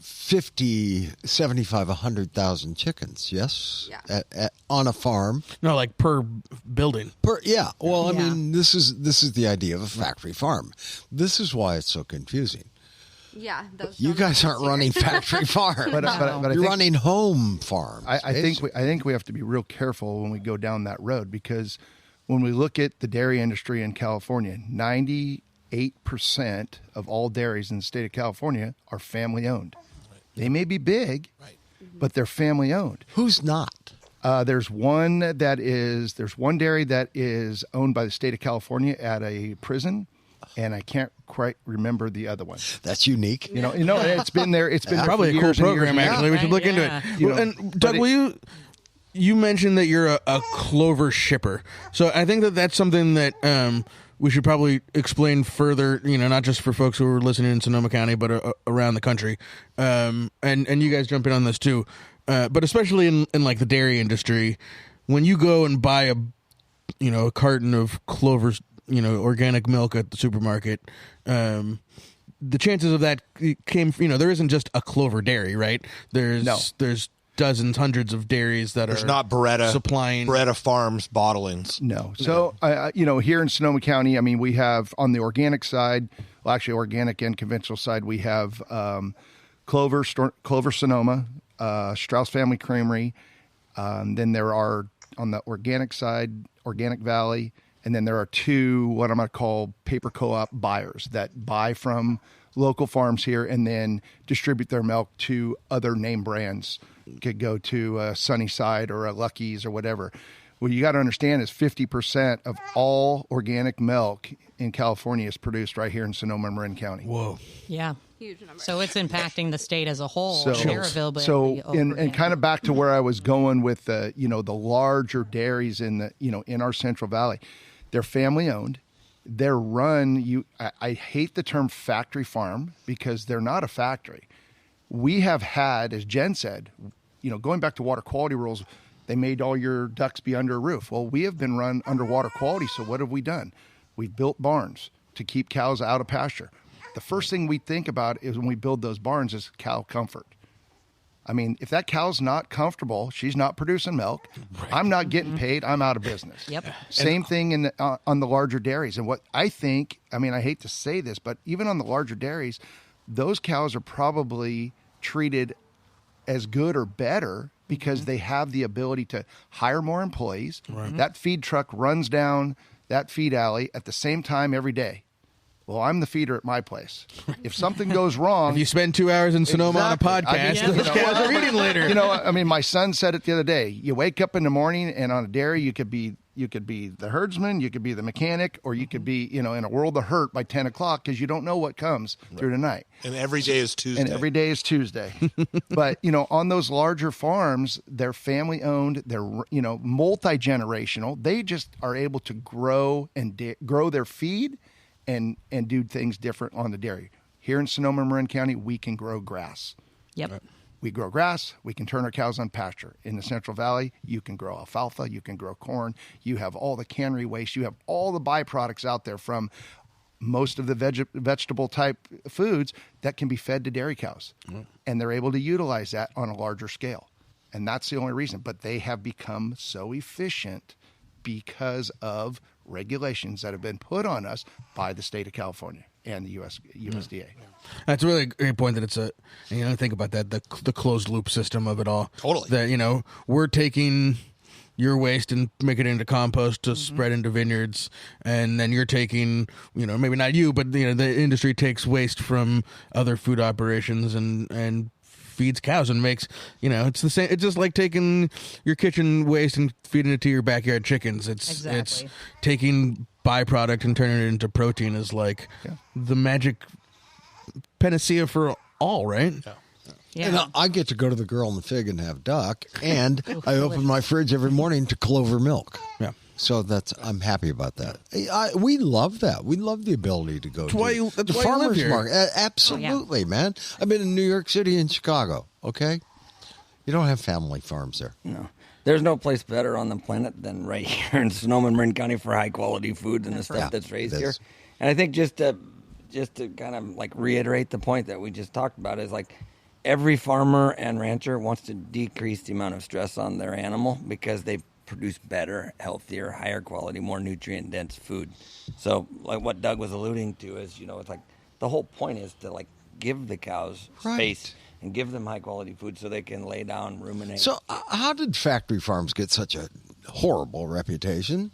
50, 75, 100,000 chickens, yes? Yeah. On a farm. No, like per building. Well, I mean, this is the idea of a factory farm. This is why it's so confusing. Yeah. You guys aren't running factory farm. but you're running home farms. I think we have to be real careful when we go down that road, because when we look at the dairy industry in California, 98% of all dairies in the state of California are family owned. They may be big, but they're family owned. Who's not? There's one dairy that is owned by the state of California at a prison, and I can't quite remember the other one. That's unique. You know, it's been there. It's been probably there for a cool program. Actually, we should look into it. You know, and Doug, you mentioned that you're a clover shipper, so I think that's something that we should probably explain further, you know, not just for folks who are listening in Sonoma County, but around the country. And you guys jump in on this too. But especially in like the dairy industry, when you go and buy a carton of Clover's, you know, organic milk at the supermarket, the chances of that came, you know, there isn't just a Clover dairy, right? There's dozens, hundreds of dairies that There's are not Beretta supplying Beretta Farms bottlings. No. So, you know, here in Sonoma County, I mean, we have on the organic side, well, actually organic and conventional side, we have Clover Sonoma, Strauss Family Creamery. Then there are on the organic side, Organic Valley. And then there are two, what I'm going to call paper co-op buyers that buy from local farms here and then distribute their milk to other name brands. Could go to Sunnyside or a Lucky's or whatever. What you got to understand is 50% of all organic milk in California is produced right here in Sonoma and Marin County. Whoa. Yeah. Huge number. So it's impacting the state as a whole. So, their availability. And kind of back to where I was going with the, you know, the larger dairies in the, you know, in our Central Valley, they're family owned. They're run. I hate the term factory farm because they're not a factory. We have had, as Jen said, going back to water quality rules, they made all your ducks be under a roof. Well, we have been run under water quality. So what have we done? We've built barns to keep cows out of pasture. The first thing we think about is when we build those barns is cow comfort. I mean, if that cow's not comfortable, she's not producing milk. Right. I'm not getting paid. I'm out of business. Yep. Same thing on the larger dairies. And what I think, I mean, I hate to say this, but even on the larger dairies, those cows are probably treated as good or better because they have the ability to hire more employees. Right. That feed truck runs down that feed alley at the same time every day. Well, I'm the feeder at my place. If something goes wrong... If you spend 2 hours in Sonoma on a podcast, those cows are eating later. I mean, my son said it the other day. You wake up in the morning, and on a dairy, you could be the herdsman, you could be the mechanic, or you could be, in a world of hurt by 10 o'clock because you don't know what comes through the night. And every day is Tuesday. But, on those larger farms, they're family-owned, they're, multi-generational. They just are able to grow and grow their feed and do things different on the dairy. Here in Sonoma and Marin County, we can grow grass. Yep. Right. We grow grass. We can turn our cows on pasture. In the Central Valley, you can grow alfalfa. You can grow corn. You have all the cannery waste. You have all the byproducts out there from most of the vegetable type foods that can be fed to dairy cows. Mm. And they're able to utilize that on a larger scale. And that's the only reason. But they have become so efficient because of regulations that have been put on us by the state of California and the USDA. Yeah. That's a really great point that it's think about that, the closed loop system of it all. Totally. That, we're taking your waste and making it into compost to spread into vineyards. And then you're taking, maybe not you, but, the industry takes waste from other food operations and feeds cows and makes, it's the same. It's just like taking your kitchen waste and feeding it to your backyard chickens. It's taking byproduct and turning it into protein is like the magic panacea for all, right? Yeah. Yeah. And I get to go to the Girl and the Fig and have duck, and I open my fridge every morning to Clover milk. Yeah. So I'm happy about that. We love that. We love the ability to go to the farmers market. Absolutely, man. I've been in New York City and Chicago. Okay, you don't have family farms there. No, there's no place better on the planet than right here in Sonoma and Marin County for high quality food and the stuff that's raised here. And I think just to kind of like reiterate the point that we just talked about is like every farmer and rancher wants to decrease the amount of stress on their animal because they produce better, healthier, higher quality, more nutrient dense food. So like what Doug was alluding to is, it's like the whole point is to like give the cows space and give them high quality food so they can lay down, ruminate. So how did factory farms get such a horrible reputation?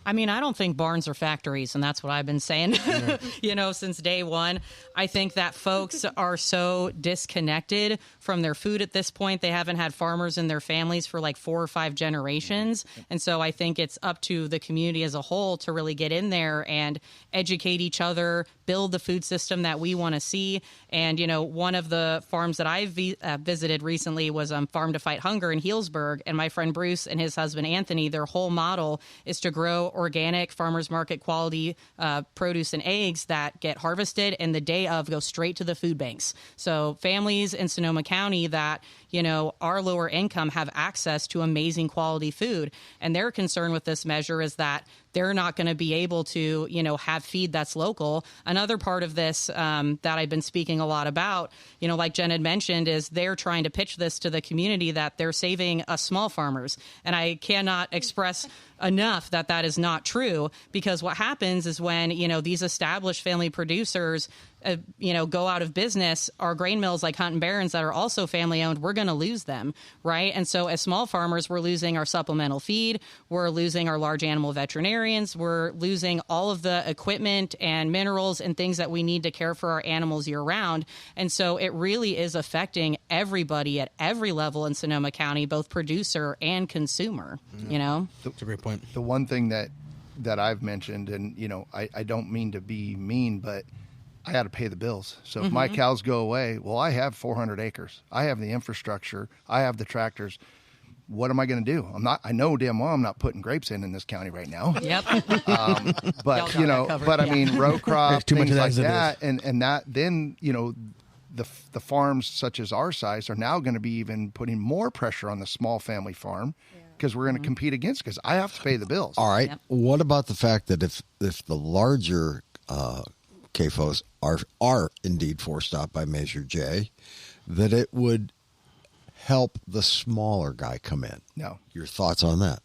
I mean, I don't think barns are factories, and that's what I've been saying, since day one. I think that folks are so disconnected from their food at this point. They haven't had farmers in their families for like 4 or 5 generations. And so I think it's up to the community as a whole to really get in there and educate each other, build the food system that we want to see. And, one of the farms that I visited recently was Farm to Fight Hunger in Healdsburg. And my friend Bruce and his husband Anthony, their whole model is to grow organic farmers market quality produce and eggs that get harvested and the day of go straight to the food banks. So families in Sonoma County that are lower income have access to amazing quality food. And their concern with this measure is that they're not going to be able to, have feed that's local. Another part of this that I've been speaking a lot about, like Jen had mentioned, is they're trying to pitch this to the community that they're saving us small farmers. And I cannot express enough that is not true, because what happens is when, these established family producers go out of business, our grain mills like Hunt and Barron's that are also family owned, we're going to lose them, right? And so as small farmers, we're losing our supplemental feed, we're losing our large animal veterinarians, we're losing all of the equipment and minerals and things that we need to care for our animals year round. And so it really is affecting everybody at every level in Sonoma County, both producer and consumer, That's a great point. The one thing that I've mentioned, and, I don't mean to be mean, but I got to pay the bills. So if my cows go away, well, I have 400 acres. I have the infrastructure. I have the tractors. What am I going to do? I know damn well I'm not putting grapes in this county right now. Yep. But, I mean, row crop, things like that. And that, then, the farms such as our size are now going to be even putting more pressure on the small family farm because we're going to compete against because I have to pay the bills. All right. Yep. What about the fact that if the larger CAFOs are indeed forced out by Measure J, that it would help the smaller guy come in? No. Your thoughts on that?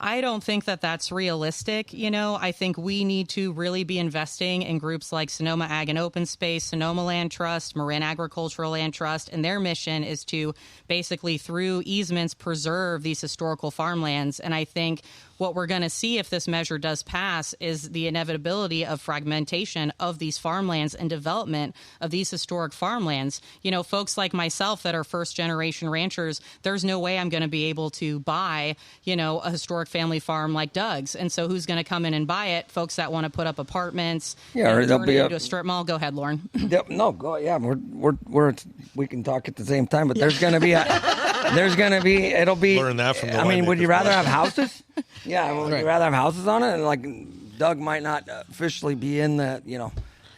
I don't think that that's realistic. I think we need to really be investing in groups like Sonoma Ag and Open Space, Sonoma Land Trust, Marin Agricultural Land Trust, and their mission is to basically, through easements, preserve these historical farmlands. And I think what we're going to see if this measure does pass is the inevitability of fragmentation of these farmlands and development of these historic farmlands. Folks like myself that are first-generation ranchers, there's no way I'm going to be able to buy, a historic family farm like Doug's. And so who's going to come in and buy it? Folks that want to put up apartments, or they'll be into a strip mall. Go ahead, Loren. No, go. Yeah, we can talk at the same time, but there's going to be it'll be. Learn that from the would you rather have houses? Yeah, would you rather have houses on it? And like Doug might not officially be in the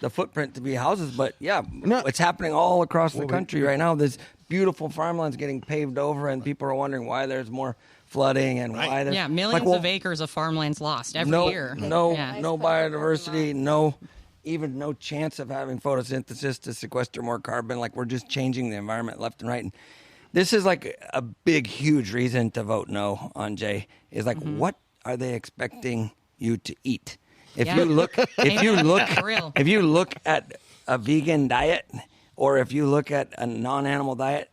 footprint to be houses, but it's happening all across the country right now. There's beautiful farmlands getting paved over, and people are wondering why there's more flooding and why there's millions of acres of farmlands lost every year. No biodiversity, no chance of having photosynthesis to sequester more carbon. Like we're just changing the environment left and right. And this is like a big, huge reason to vote no on Jay. Is like, what are they expecting you to eat? If you look at a vegan diet, or if you look at a non-animal diet,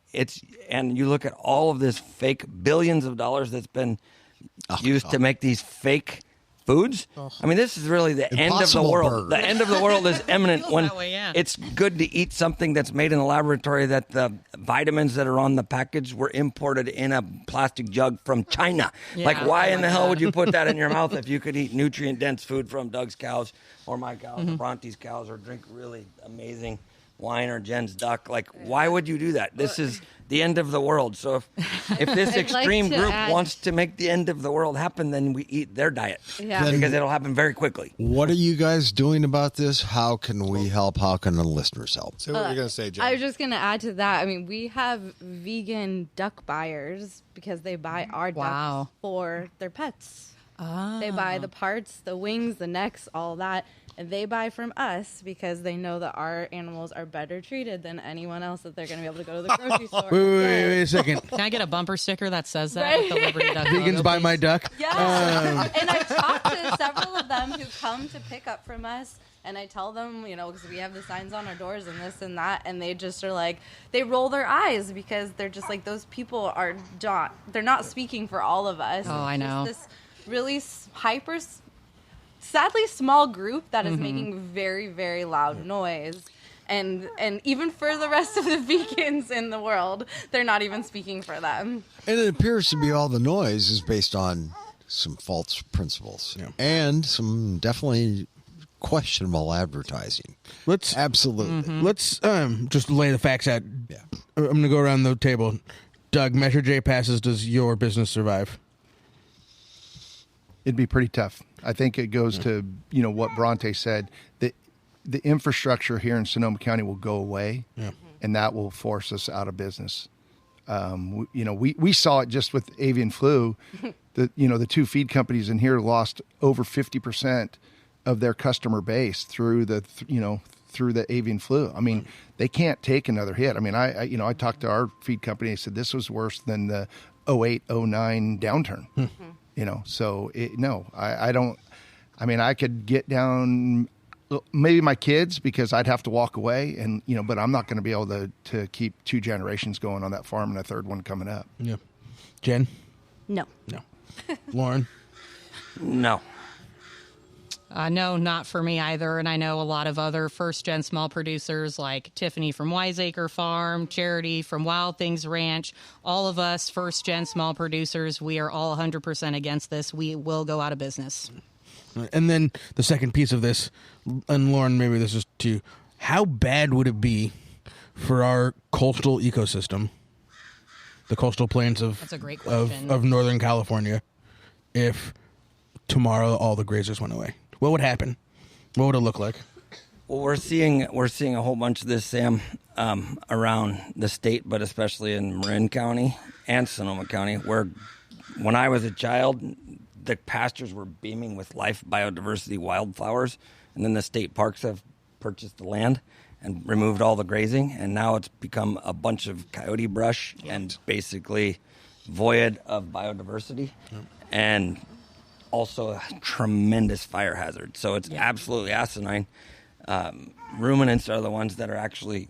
and you look at all of this fake billions of dollars that's been used to make these fake foods. I mean, this is really the end of the world. Burger. The end of the world is imminent when it's good to eat something that's made in the laboratory, that the vitamins that are on the package were imported in a plastic jug from China. Why in the hell would you put that in your mouth if you could eat nutrient-dense food from Doug's cows or my cows or Bronte's cows, or drink really amazing wine or Jen's duck? Like, why would you do that? This is the end of the world. So if this extreme group wants to make the end of the world happen, then we eat their diet because it'll happen very quickly. What are you guys doing about this? How can we help? How can the listeners help? Say what you're going to say, Jen. I was just going to add to that. I mean, we have vegan duck buyers because they buy our ducks for their pets. Oh. They buy the parts, the wings, the necks, all that. And they buy from us because they know that our animals are better treated than anyone else that they're going to be able to go to the grocery store. Wait a second. Can I get a bumper sticker that says that with the Liberty Duck Vegans logo, buy please? my duck? Yes. And I've talked to several of them who come to pick up from us. And I tell them, because we have the signs on our doors and this and that. And they just are like, they roll their eyes because they're just like, those people are not, they're not speaking for all of us. Oh, I know. This really sadly small group that is making very, very loud noise. And even for the rest of the vegans in the world, they're not even speaking for them. And it appears to be all the noise is based on some false principles and some definitely questionable advertising. Let's just lay the facts out. Yeah. I'm going to go around the table. Doug, Measure J passes. Does your business survive? It'd be pretty tough. I think it goes to, what Bronte said, that the infrastructure here in Sonoma County will go away, and that will force us out of business. We saw it just with avian flu. The two feed companies in here lost over 50% of their customer base through the avian flu. I mean, they can't take another hit. I mean, I talked to our feed company. They said this was worse than the 08, 09 downturn. I don't. I mean, I could get down, maybe my kids, because I'd have to walk away, and but I'm not going to be able to keep two generations going on that farm and a third one coming up. Yeah. Jen? No. Loren? No. No, not for me either. And I know a lot of other first-gen small producers like Tiffany from Wiseacre Farm, Charity from Wild Things Ranch. All of us first-gen small producers, we are all 100% against this. We will go out of business. And then the second piece of this, and Loren, maybe this is to you, how bad would it be for our coastal ecosystem, the coastal plains That's a great question. of Northern California, if tomorrow all the grazers went away? What would happen? What would it look like? Well, we're seeing a whole bunch of this, Sam, around the state, but especially in Marin County and Sonoma County, where when I was a child, the pastures were beaming with life, biodiversity, wildflowers, and then the state parks have purchased the land and removed all the grazing, and now it's become a bunch of coyote brush and basically void of biodiversity, and also a tremendous fire hazard. So it's absolutely asinine. Ruminants are the ones that are actually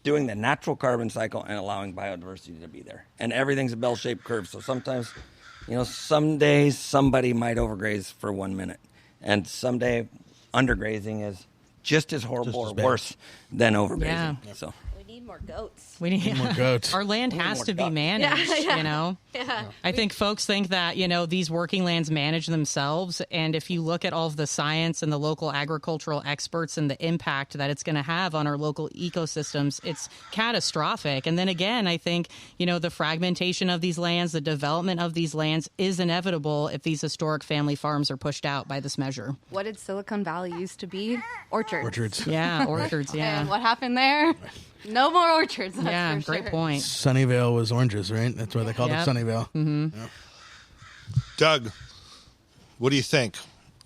doing the natural carbon cycle and allowing biodiversity to be there. And everything's a bell-shaped curve. So sometimes, some days somebody might overgraze for 1 minute. And someday undergrazing is just as horrible or worse than overgrazing. Yeah. So We need more goats. We need more goats. Our land has to be managed, Yeah. I think folks think that, these working lands manage themselves. And if you look at all of the science and the local agricultural experts and the impact that it's going to have on our local ecosystems, it's catastrophic. And then again, I think, the fragmentation of these lands, the development of these lands is inevitable if these historic family farms are pushed out by this measure. What did Silicon Valley used to be? Orchards. Yeah, orchards, yeah. And what happened there? No more orchards. That's for great sure. point. Sunnyvale was oranges, right? That's why they called it Sunnyvale. Mm-hmm. Yeah. Doug, what do you think?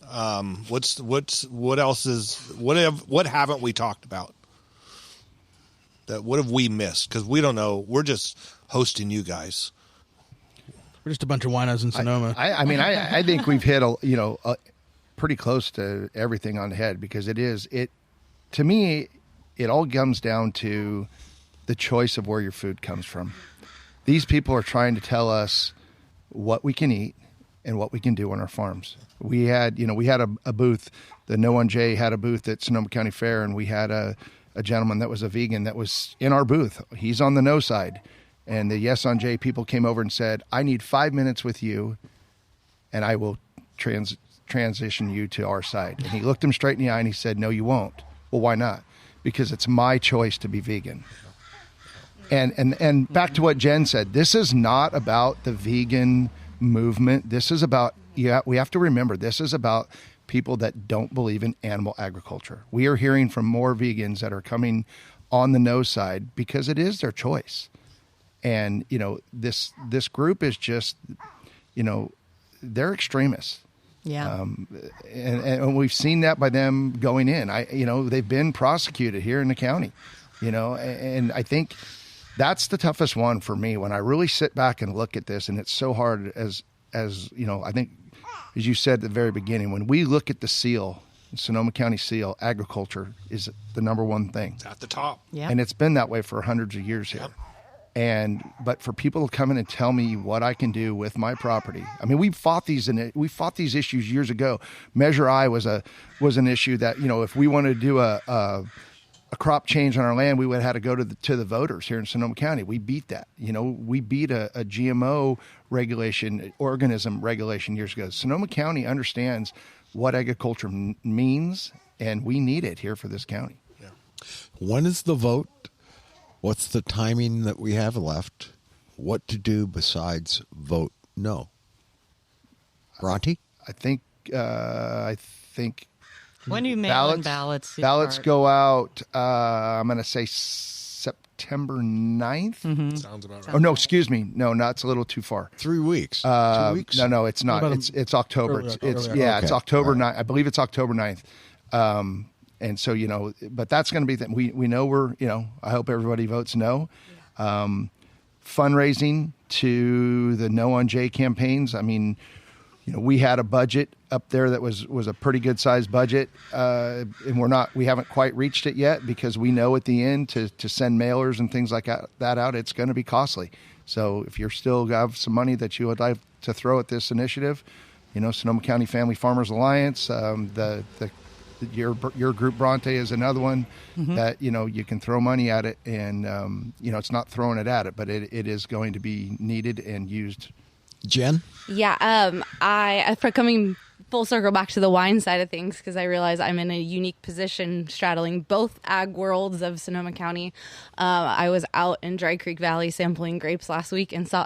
What haven't we talked about? What have we missed? Because we don't know. We're just hosting you guys. We're just a bunch of winos in Sonoma. I think we've hit pretty close to everything on the head, because to me, it all comes down to the choice of where your food comes from. These people are trying to tell us what we can eat and what we can do on our farms. We had a booth. The No 1J had a booth at Sonoma County Fair, and we had a gentleman that was a vegan that was in our booth. He's on the no side. And the Yes on J people came over and said, I need 5 minutes with you, and I will transition you to our side. And he looked him straight in the eye and he said, no, you won't. Well, why not? Because it's my choice to be vegan. And back to what Jen said, this is not about the vegan movement. This is about, we have to remember, this is about people that don't believe in animal agriculture. We are hearing from more vegans that are coming on the no side because it is their choice. And, this group is just, they're extremists. Yeah. And we've seen that by them going in. They've been prosecuted here in the county, and I think that's the toughest one for me when I really sit back and look at this. And it's so hard as I think, as you said at the very beginning, when we look at the seal, Sonoma County seal, agriculture is the number one thing. It's at the top. Yeah. And it's been that way for hundreds of years here. Yep. But for people to come in and tell me what I can do with my property, we fought these issues years ago. Measure I was an issue that, if we wanted to do a crop change on our land, we would have had to go to the voters here in Sonoma County. We beat that. We beat a GMO organism regulation years ago. Sonoma County understands what agriculture means, and we need it here for this county. Yeah. When is the vote? What's the timing that we have left? What to do besides vote no? Bronte? I think. When do you mail in ballots? Ballots go out, I'm going to say September 9th. Mm-hmm. Sounds about right. Oh, no, excuse me. No, it's a little too far. 3 weeks. 2 weeks? No, it's not. It's October. It's October 9th. I believe it's October 9th. And so, but that's going to be, we know I hope everybody votes no. Fundraising to the No on J campaigns. We had a budget up there that was a pretty good sized budget. And we haven't quite reached it yet, because we know at the end to send mailers and things like that out, it's going to be costly. So if you're still have some money that you would like to throw at this initiative, Sonoma County Family Farmers Alliance, your group Bronte is another one that you can throw money at it, and it's not throwing it at it, but it is going to be needed and used. Jen? Yeah, for coming full circle back to the wine side of things, because I realize I'm in a unique position straddling both ag worlds of Sonoma County. I was out in Dry Creek Valley sampling grapes last week and saw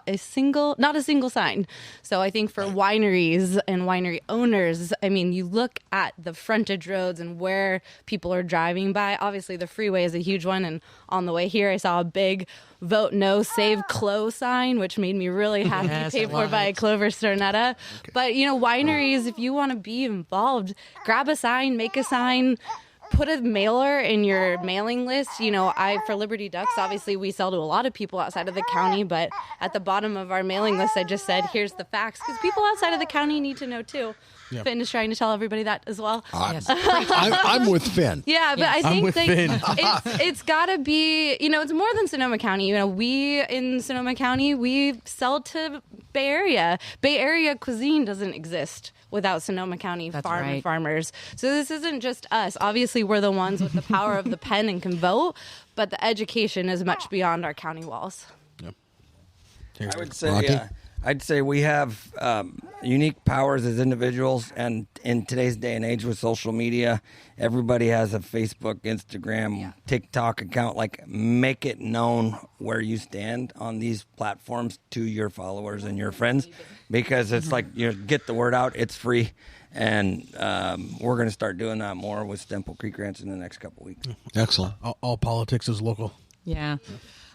not a single sign. So I think for wineries and winery owners, I mean, you look at the frontage roads and where people are driving by. Obviously, the freeway is a huge one. And on the way here, I saw a big vote no, save Clo sign, which made me really happy, paid for by Clover Stornetta. Okay. But, wineries, if you want to be involved, grab a sign, make a sign, put a mailer in your mailing list. For Liberty Ducks, obviously we sell to a lot of people outside of the county, but at the bottom of our mailing list, I just said, here's the facts, because people outside of the county need to know too. Yep. Finn is trying to tell everybody that as well. I'm with Finn. Yeah, but I think it's got to be, it's more than Sonoma County. We in Sonoma County, we sell to Bay Area. Bay Area cuisine doesn't exist without Sonoma County farmers. So this isn't just us. Obviously, we're the ones with the power of the pen and can vote, but the education is much beyond our county walls. Yep. I would say... I'd say we have unique powers as individuals, and in today's day and age with social media, everybody has a Facebook, Instagram, TikTok account. Like, make it known where you stand on these platforms to your followers and your friends, because it's like, get the word out. It's free, and we're going to start doing that more with Stemple Creek Ranch in the next couple weeks. Excellent. All politics is local. Yeah.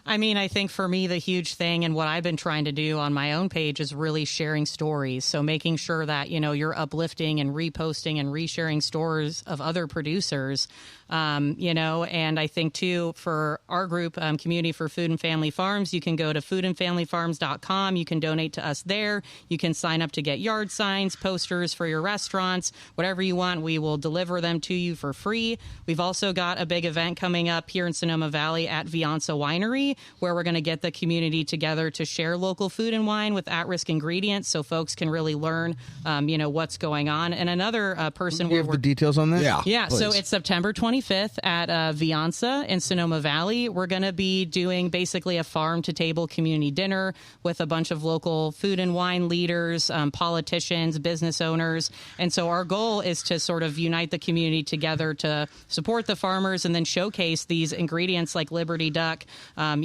I mean, I think for me, the huge thing and what I've been trying to do on my own page is really sharing stories. So making sure that, you're uplifting and reposting and resharing stories of other producers, and I think, too, for our group, Community for Food and Family Farms, you can go to foodandfamilyfarms.com. You can donate to us there. You can sign up to get yard signs, posters for your restaurants, whatever you want. We will deliver them to you for free. We've also got a big event coming up here in Sonoma Valley at Vianza Winery, where we're going to get the community together to share local food and wine with at-risk ingredients, so folks can really learn, what's going on. And another person... Do you have the details on that? Yeah. So it's September 25th at Vianza in Sonoma Valley. We're going to be doing basically a farm-to-table community dinner with a bunch of local food and wine leaders, politicians, business owners. And so our goal is to sort of unite the community together to support the farmers and then showcase these ingredients like Liberty Duck,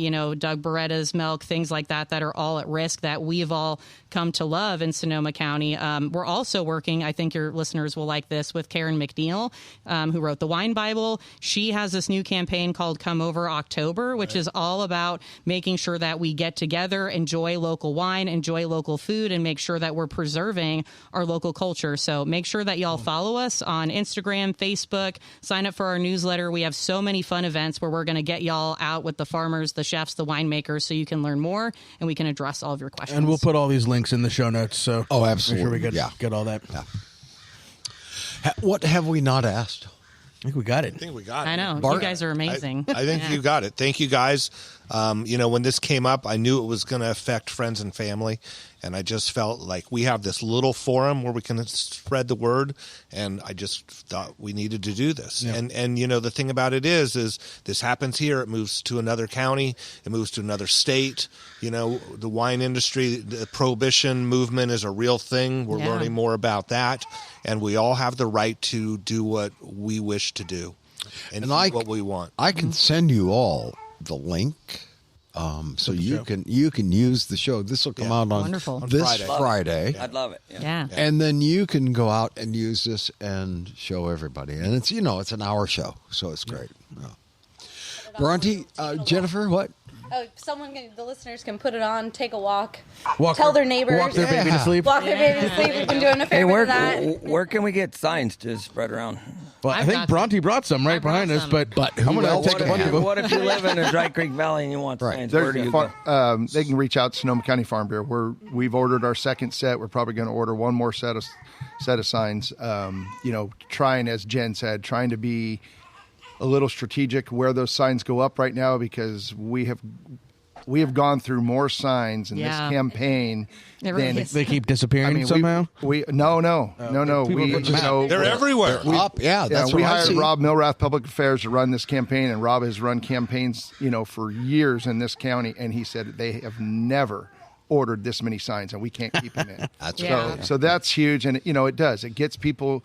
Doug Beretta's milk, things like that are all at risk that we've all come to love in Sonoma County. We're also working, I think your listeners will like this, with Karen McNeil, who wrote the Wine Bible. She has this new campaign called Come Over October, which is all about making sure that we get together, enjoy local wine, enjoy local food, and make sure that we're preserving our local culture. So make sure that y'all follow us on Instagram, Facebook, sign up for our newsletter. We have so many fun events where we're going to get y'all out with the farmers, the chefs, the winemakers, so you can learn more and we can address all of your questions. And we'll put all these links in the show notes. So absolutely. Make sure we get all that. Yeah. What have we not asked? I think we got it. I know. Bart, you guys are amazing. I think you got it. Thank you, guys. When this came up, I knew it was going to affect friends and family, and I just felt like we have this little forum where we can spread the word, and I just thought we needed to do this. Yeah. And the thing about it is this happens here. It moves to another county. It moves to another state. The wine industry, the prohibition movement is a real thing. We're learning more about that, and we all have the right to do what we wish to do and what we want. I can send you all the link, so you can use the show. This will come out on this Friday. I'd love it. Yeah. And then you can go out and use this and show everybody. And it's it's an hour show, so it's great. Yeah. Bronte, Jennifer, what? Oh, the listeners can put it on, take a walk, tell their neighbors. Walk their baby to sleep. Walk their baby to sleep. We've been doing a fair bit of that. Where can we get signs to spread around? Well, I think Bronte brought some behind us, but I'm going to take a bunch of them. What if you live in a Dry Creek Valley and you want signs? Where do you go? They can reach out to Sonoma County Farm Bureau. We've ordered our second set. We're probably going to order one more set of signs. Trying, as Jen said, trying to be a little strategic where those signs go up right now, because we have gone through more signs in this campaign than they keep disappearing somehow. No. They're everywhere. We hired Rob Milrath, Public Affairs, to run this campaign, and Rob has run campaigns, for years in this county, and he said they have never ordered this many signs and we can't keep them in. So that's huge. And, it does. It gets people,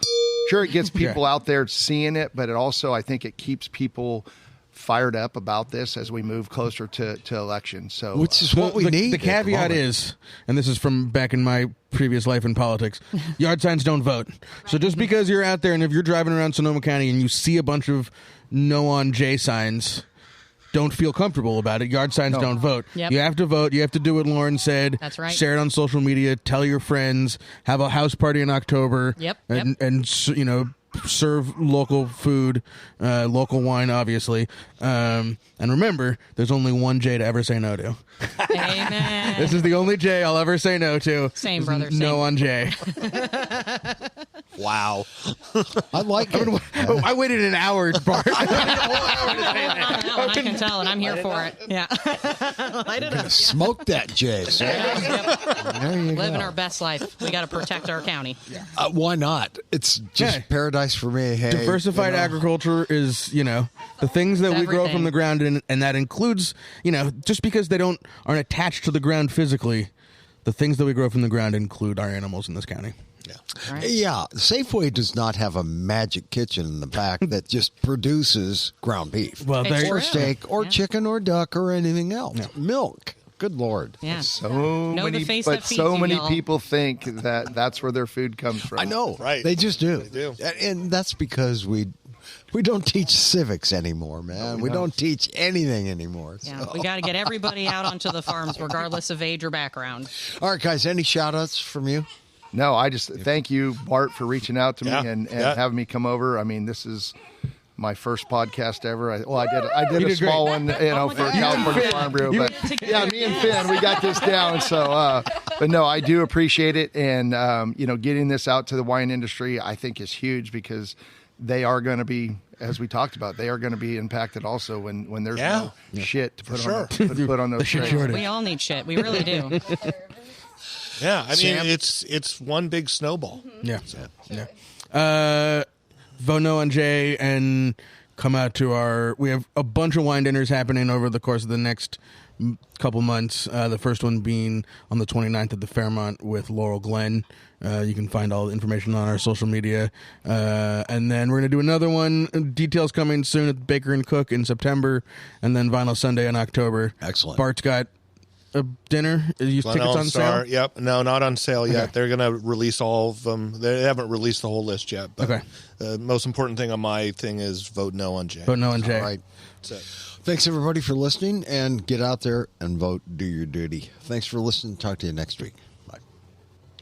it gets people out there seeing it, but it also, I think it keeps people fired up about this as we move closer to election. So, which is what we need. The caveat is, and this is from back in my previous life in politics, yard signs don't vote. So just because you're out there and if you're driving around Sonoma County and you see a bunch of no on J signs, don't feel comfortable about it. Yard signs don't vote. Yep. You have to vote. You have to do what Loren said. That's right. Share it on social media. Tell your friends. Have a house party in October. And serve local food, local wine, obviously. And remember, there's only one J to ever say no to. Amen. This is the only J I'll ever say no to. Same, brother. No on J. Wow. I like it. I waited an hour, Bart. I can tell, and I'm here for it. Yeah. Light it up. Smoke that J. So. There you Living go. our best life. We got to protect our county. Why not? It's just paradise for me. Hey, diversified agriculture is, the things that we grow from the ground, and that includes, just because they aren't attached to the ground physically, the things that we grow from the ground include our animals in this county. Yeah, Safeway does not have a magic kitchen in the back that just produces ground beef, or steak, or chicken, or duck, or anything else. Yeah. Milk. Good Lord. Yeah. So many people think that that's where their food comes from. I know. Right. They just do. They do. And that's because we don't teach civics anymore, man. We don't teach anything anymore. Yeah, we got to get everybody out onto the farms, regardless of age or background. All right, guys, any shout-outs from you? No, I just thank you, Bart, for reaching out to me and having me come over. I mean, this is my first podcast ever. I did a small one, for California Farm Bureau. But me and Finn, we got this down. So, but no, I do appreciate it, and getting this out to the wine industry, I think is huge because they are going to be, as we talked about, they are going to be impacted also when there's no shit to put on those trays. We all need shit. We really do. Yeah, I mean, it's one big snowball. Yeah. Vote no on Jay and come out to we have a bunch of wine dinners happening over the course of the next couple months. The first one being on the 29th at the Fairmont with Laurel Glen. You can find all the information on our social media. And then we're going to do another one. Details coming soon at Baker & Cook in September. And then Vinyl Sunday in October. Excellent. Bart's got a dinner. Tickets on sale? Yep. No, not on sale yet. Okay. They're going to release all of them. They haven't released the whole list yet. But okay. The most important thing on my thing is vote no on Jay. Vote no on Jay. All right. Thanks, everybody, for listening. And get out there and vote. Do your duty. Thanks for listening. Talk to you next week.